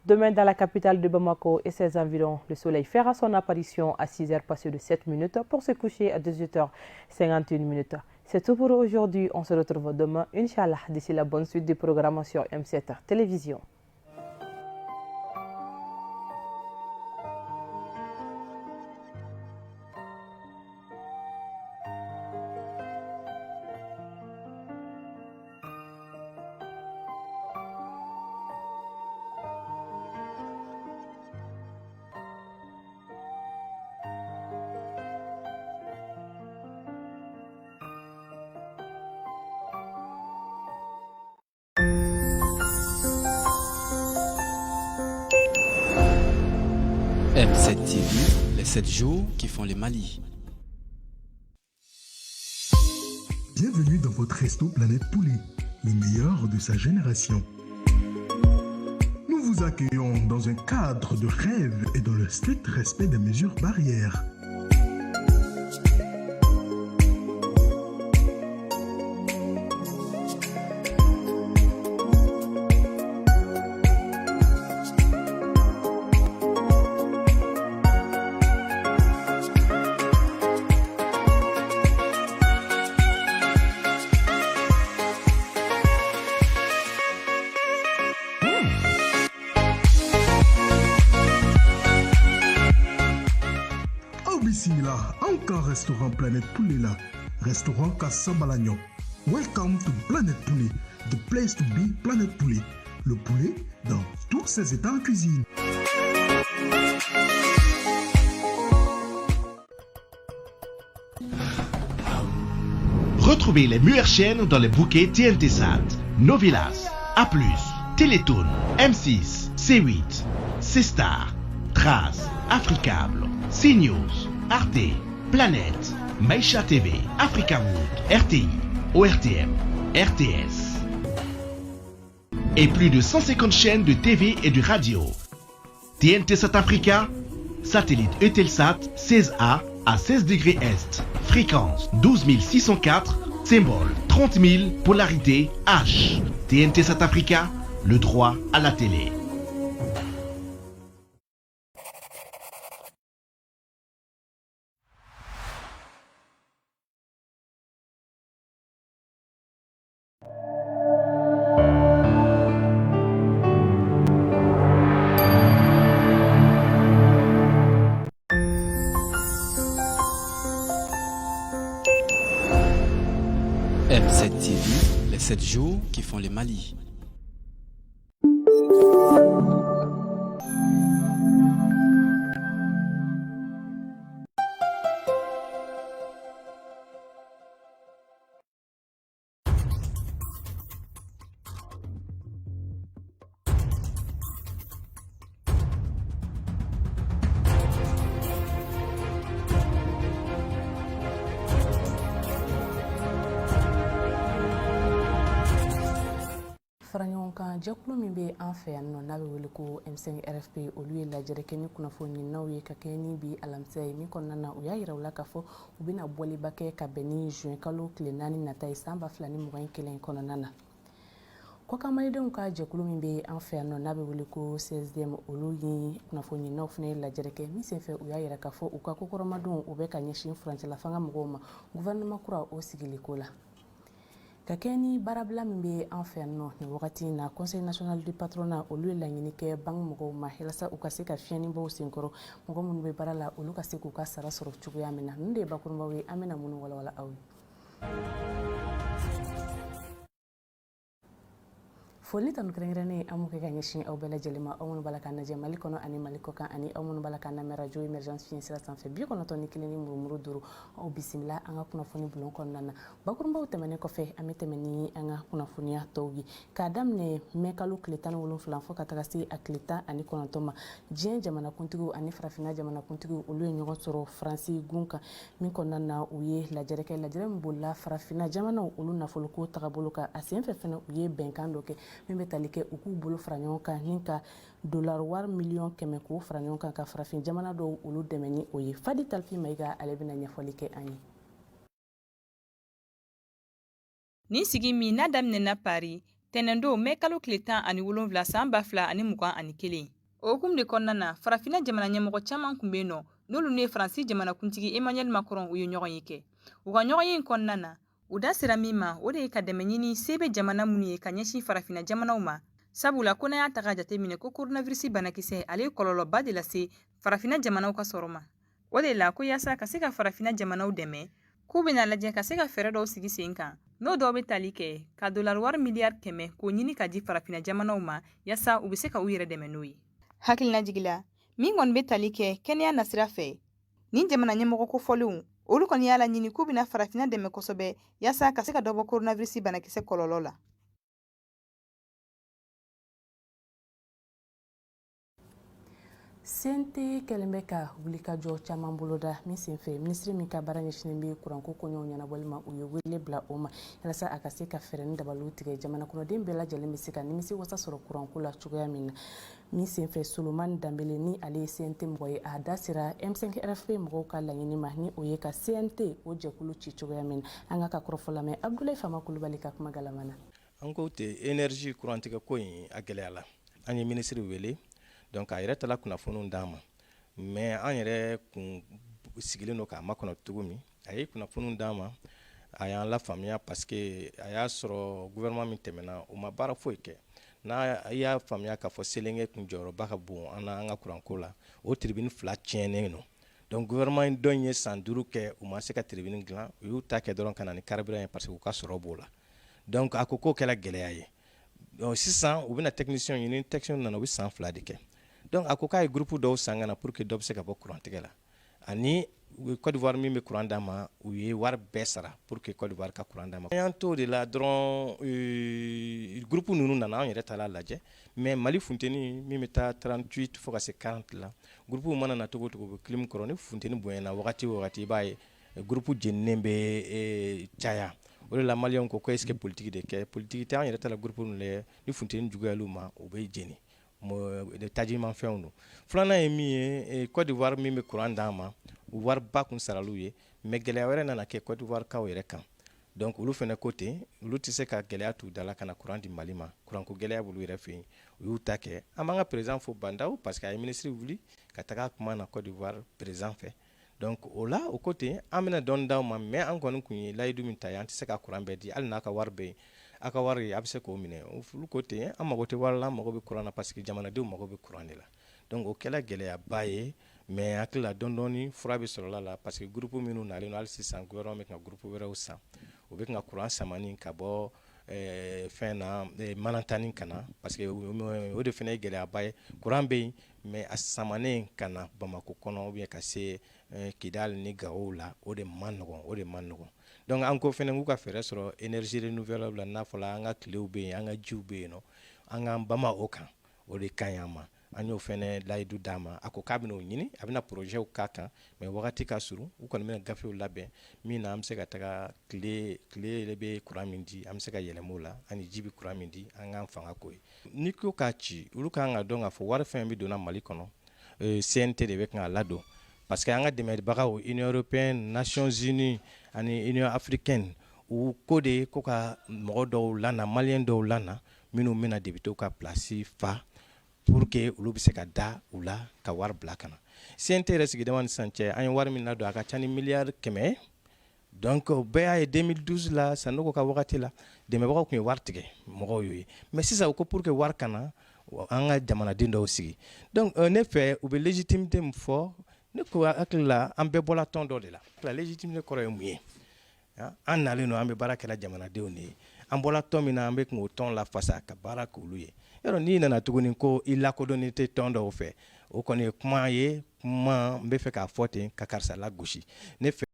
Demain, dans la capitale de Bamako et ses environs, le soleil fera son apparition à 6h passées de 7 minutes pour se coucher à 18h51. C'est tout pour aujourd'hui. On se retrouve demain, Inch'Allah. D'ici la bonne suite du programme sur M7 Télévision. M7 TV, les 7 jours qui font les Mali. Bienvenue dans votre resto Planète Poulet, le meilleur de sa génération. vous accueillons dans un cadre de rêve et dans le strict respect des mesures barrières. Encore restaurant Planète Poulet là, restaurant Kassabalagnon. Welcome to Planète Poulet, the place to be Planète Poulet. Le poulet dans tous ses états en cuisine. Retrouvez les meilleures chaînes dans les bouquets TNT Sat, Novelas, A+, Télétoon, M6, C8, C-Star, Trace, Africable, CNews, Arte, Planète, Maïcha TV, Africa World, RTI, ORTM, RTS. Et plus de 150 chaînes de TV et de radio. TNT Sat Africa, satellite Eutelsat 16A à 16 degrés Est, fréquence 12604, symbole 30 000, polarité H. TNT Sat Africa, le droit à la télé. M7 TV, les 7 jours qui font le Mali. Faranyoka jɛkulu min bɛ an fɛ yan nɔ n'a bɛ wele ko M5 RFP olu ye lajɛrɛ kɛ ni kunnafoni n'aw ye ka kɛ ni bi alamisa ye min kɔnɔna na u y'a yira u la k'a fɔ u bɛna bɔliba kɛ ka bɛn ni juin kalo tile 4 nata ye san 2021 kɔnɔna na. Kɔkan malidenw ka jɛkulu min bɛ an fɛ yan nɔ n'a bɛ wele ko 16e olu ye kunnafoni n'aw fana ye lajɛrɛ kɛ min senfɛ u y'a yira k'a fɔ u ka kokɔrɔmadenw u bɛ ka ɲɛsin furancɛla fanga mɔgɔw ma gouvernement kura o sigili ko la. Ka kɛ ni baarabila min bɛ an fɛ yan nɔ nin wagati in na Conseil national du patronat olu ye laɲini kɛ banque mɔgɔw ma walasa u ka se ka fiɲɛni bɔ u senkɔrɔ mɔgɔ minnu bɛ baara la olu ka se k'u ka sara sɔrɔ cogoya min na ninnu de ye bakurunbaw ye an bɛna minnu walawala aw ye. Foli tanu kɛrɛnkɛrɛnnen an m'o kɛ ka ɲɛsin aw bɛɛ lajɛlen ma aw minnu b'a la k'an lajɛ Mali kɔnɔ ani Mali kɔkan ani aw minnu b'a la k'an lamɛn radio émergence fiɲɛ sira sanfɛ 91.1 ni murumuru 5 aw bisimila an ka kunnafoni bulon kɔnɔna na bakurunbaw tɛmɛnen kɔfɛ an bɛ tɛmɛ ni an ka kunnafoniya tɔw ye k'a daminɛ mai kalo tile 17 fo ka taga se a tile 19 ma diɲɛ jamanakuntigiw ani farafinna jamanakuntigiw olu ye ɲɔgɔn sɔrɔ Faransi gun kan min kɔnɔna na u ye lajɛrɛ kɛ lajɛrɛ min bolila farafinna jamanaw olu nafoloko tagabolo kan a senfɛ fana u ye bɛnkan dɔ kɛ min bɛ tali kɛ u k'u bolo fara ɲɔgɔn kan ni ka dollar wari miliyɔn 100 k'o fara ɲɔgɔn kan ka farafin jamana dɔw olu dɛmɛ ni o ye Fadi Talfi Mayiga ale bɛna ɲɛfɔli kɛ an ye. Ni sigi min n'a daminɛna Paris tɛnɛndo mai kalo tile 17 san 2021 o hukumu de kɔnɔna na farafinna jamana ɲɛmɔgɔ caman kun bɛ yen nɔ n'olu ne Faransi jamanakuntigi Emmanuel Macron u ye ɲɔgɔn ye kɛ u ka ɲɔgɔn ye kɔnɔna na u da sera min ma o de ye ka dɛmɛ ɲini se bɛ jamana minnu ye ka ɲɛsin farafinna jamanaw ma sabula ko n'a y'a ta ka jateminɛ ko coronavirus banakisɛ ale ye kɔlɔlɔba de lase farafinna jamanaw ka sɔrɔ ma o de la ko yaasa ka se ka farafinna jamanaw dɛmɛ k'u bɛna lajɛ ka se ka fɛɛrɛ dɔw sigi sen kan n'o dɔw bɛ tali kɛ ka dollar wari miliyari 100 k'o ɲini ka di farafinna jamanaw ma yaasa u bɛ se ka u yɛrɛ dɛmɛ n'o ye hakilina jigila min kɔni bɛ tali kɛ kɛnɛya nasira fɛ ni jamana ɲɛmɔgɔ ko fɔlenw olu kɔni y'a laɲini k'u bɛna farafinna dɛmɛ kosɛbɛ yaasa ka se ka dɔ bɔ coronavirus banakisɛ kɔlɔlɔ la. CNT kɛlen bɛ ka wulikajɔ caman boloda min senfɛ minisiri min ka baara ɲɛsinnen bɛ kuranko kɔɲɔw ɲɛnabɔli ma u ye wele bila o ma walasa a ka se ka fɛɛrɛ ni dabaliw tigɛ jamana kɔnɔden bɛɛ lajɛlen bɛ se ka nimisi wasa sɔrɔ kuranko la cogoya min na min senfɛ Solomani Danbele ni ale ye CNT mɔgɔ ye a da sera M5 RFP mɔgɔw ka laɲini ma ni o ye ka CNT o jɛkulu ci cogoya min na an ka kɔrɔfɔ lamɛn Abdoulaye Fama Kulubali ka kuma galamana. An ko te énergie kurantigɛ ko in a gɛlɛya la an ye ministre wele donc a yɛrɛ tala kunnafoniw d'an ma mais an yɛrɛ kun sigilen don k'a makɔnɔ cogo min a ye kunnafoniw d'an ma a y'an lafaamuya parce que a y'a sɔrɔ gouvernement min tɛmɛna o ma baara foyi kɛ n'a y'a faamuya k'a fɔ selenge kun jɔyɔrɔba ka bon an ka kuranko la o tribune 2 tiɲɛnen no donc gouvernement dɔ in ye san 5 kɛ u ma se ka tribune dilan u y'u ta kɛ dɔrɔn ka na ni carburant ye parce que u ka sɔrɔ b'o la donc a ko k'o kɛla gɛlɛya ye sisan u bɛna technicien ɲini technicien nana u bɛ san 2 de kɛ donc a ko k'a ye groupe dɔw san ka na pour que dɔ bɛ se ka bɔ kurantigɛ la ani Côte d'Ivoire min bɛ kuran d'a ma u ye wari bɛɛ sara pour que Côte d'Ivoire ka kuran d'a ma. An y'an t'o de la dɔrɔn groupe ninnu nana an yɛrɛ taala lajɛ mais Mali funteni min bɛ taa 38 fo ka se 40 la groupe mana na cogo o cogo u bɛ clim kɔrɔ ni funteni bonyana wagati o wagati i b'a ye groupe jeninen bɛ caya o de la Maliyɛnw ko est-ce que politique de kɛ politique tɛ an yɛrɛ taala groupe ninnu lajɛ ni funteni juguyal'u ma u bɛ jeni. De tajimafɛnw don filanan ye min ye Côte d'Ivoire min bɛ kuran d'an ma u wari ba kun saraliw ye mais gɛlɛya wɛrɛ nana kɛ Côte d'Ivoire kaw yɛrɛ kan donc olu fɛnɛ ko ten olu tɛ se ka gɛlɛya t'u dala ka na kuran di Mali ma kuranko gɛlɛya b'olu yɛrɛ fɛ yen u y'u ta kɛ an b'an ka président fo Bandaw parce que a ye ministre wuli ka taga kuma na Côte d'Ivoire président fɛ donc o la o ko ten an bɛna dɔɔni d'aw ma mais an kɔni kun ye layidu min ta ye an tɛ se ka kuran bɛɛ di hali n'a ka wari bɛ yen a ka wari a bɛ se k'o minɛ olu ko ten an mago tɛ wari la an mago bɛ kuran na parce que jamanadenw mago bɛ kuran de la donc o kɛla gɛlɛyaba ye mais hakili la dɔɔni fura bɛ sɔrɔla la parce que groupe minnu nalen no hali sisan gouvernement bɛ ka groupe wɛrɛw san u bɛ ka kuran samani ka bɔ fɛn na manatani ka na parce que o de fana ye gɛlɛyaba ye kuran bɛ yen mais a samanen ka na Bamako kɔnɔ ou bien ka se Kidal ni Gao la o de man nɔgɔn donc an ko fɛnɛ k'u ka fɛɛrɛ sɔrɔ énergie renouvelable la n'a fɔla an ka tilew bɛ yen an ka jiw bɛ yen nɔ an k'an bama o kan o de ka ɲi an ma an y'o fɛnɛ layidu d'a ma a ko k'a bɛna o ɲini a bɛna projets k'a kan mais wagati ka surun u kɔni bɛna gafew labɛn min na an bɛ se ka taga tile yɛrɛ bɛ kuran min di an bɛ se ka yɛlɛma o la ani ji bɛ kuran min di an k'an fanga k'o ye n'i ko k'a ci olu kan ka dɔn k'a fɔ wari fɛn bɛ donna Mali kɔnɔ CNT de bɛ kan ka ladon parce que an ka dɛmɛbagaw Union européenne Nations unies ani Union africaine u ko de ko ka mɔgɔ dɔw lana Maliyɛn dɔw lana minnu bɛna député ka place fa pour que olu bɛ se ka da u la ka wari bila kana CNT yɛrɛ sigidama ni sisan cɛ an ye wari min ladon a ka ca ni miliyari 100 donc bɛɛ y'a ye 2012 la Sanogo ka wagati la dɛmɛbagaw tun ye wari tigɛ mɔgɔw y'o ye mais sisan u ko pour que wari kana an ka jamanaden dɔw sigi donc ne fɛ u bɛ légitimité min fɔ ne ko hakili la an bɛɛ bɔla tɔn dɔ de la légitimité kɔrɔ ye mun ye an nalen no an bɛ baara kɛla jamanadenw de ye an bɔla tɔn min na an bɛ k'o tɔn lafasa ka baara k'olu ye yɔrɔ n'i nana tuguni ko i lakodɔnnen tɛ tɔn dɔw fɛ o kɔni ye kuma ye kuma n bɛ fɛ k'a fɔ ten ka karisa lagosi ne fɛ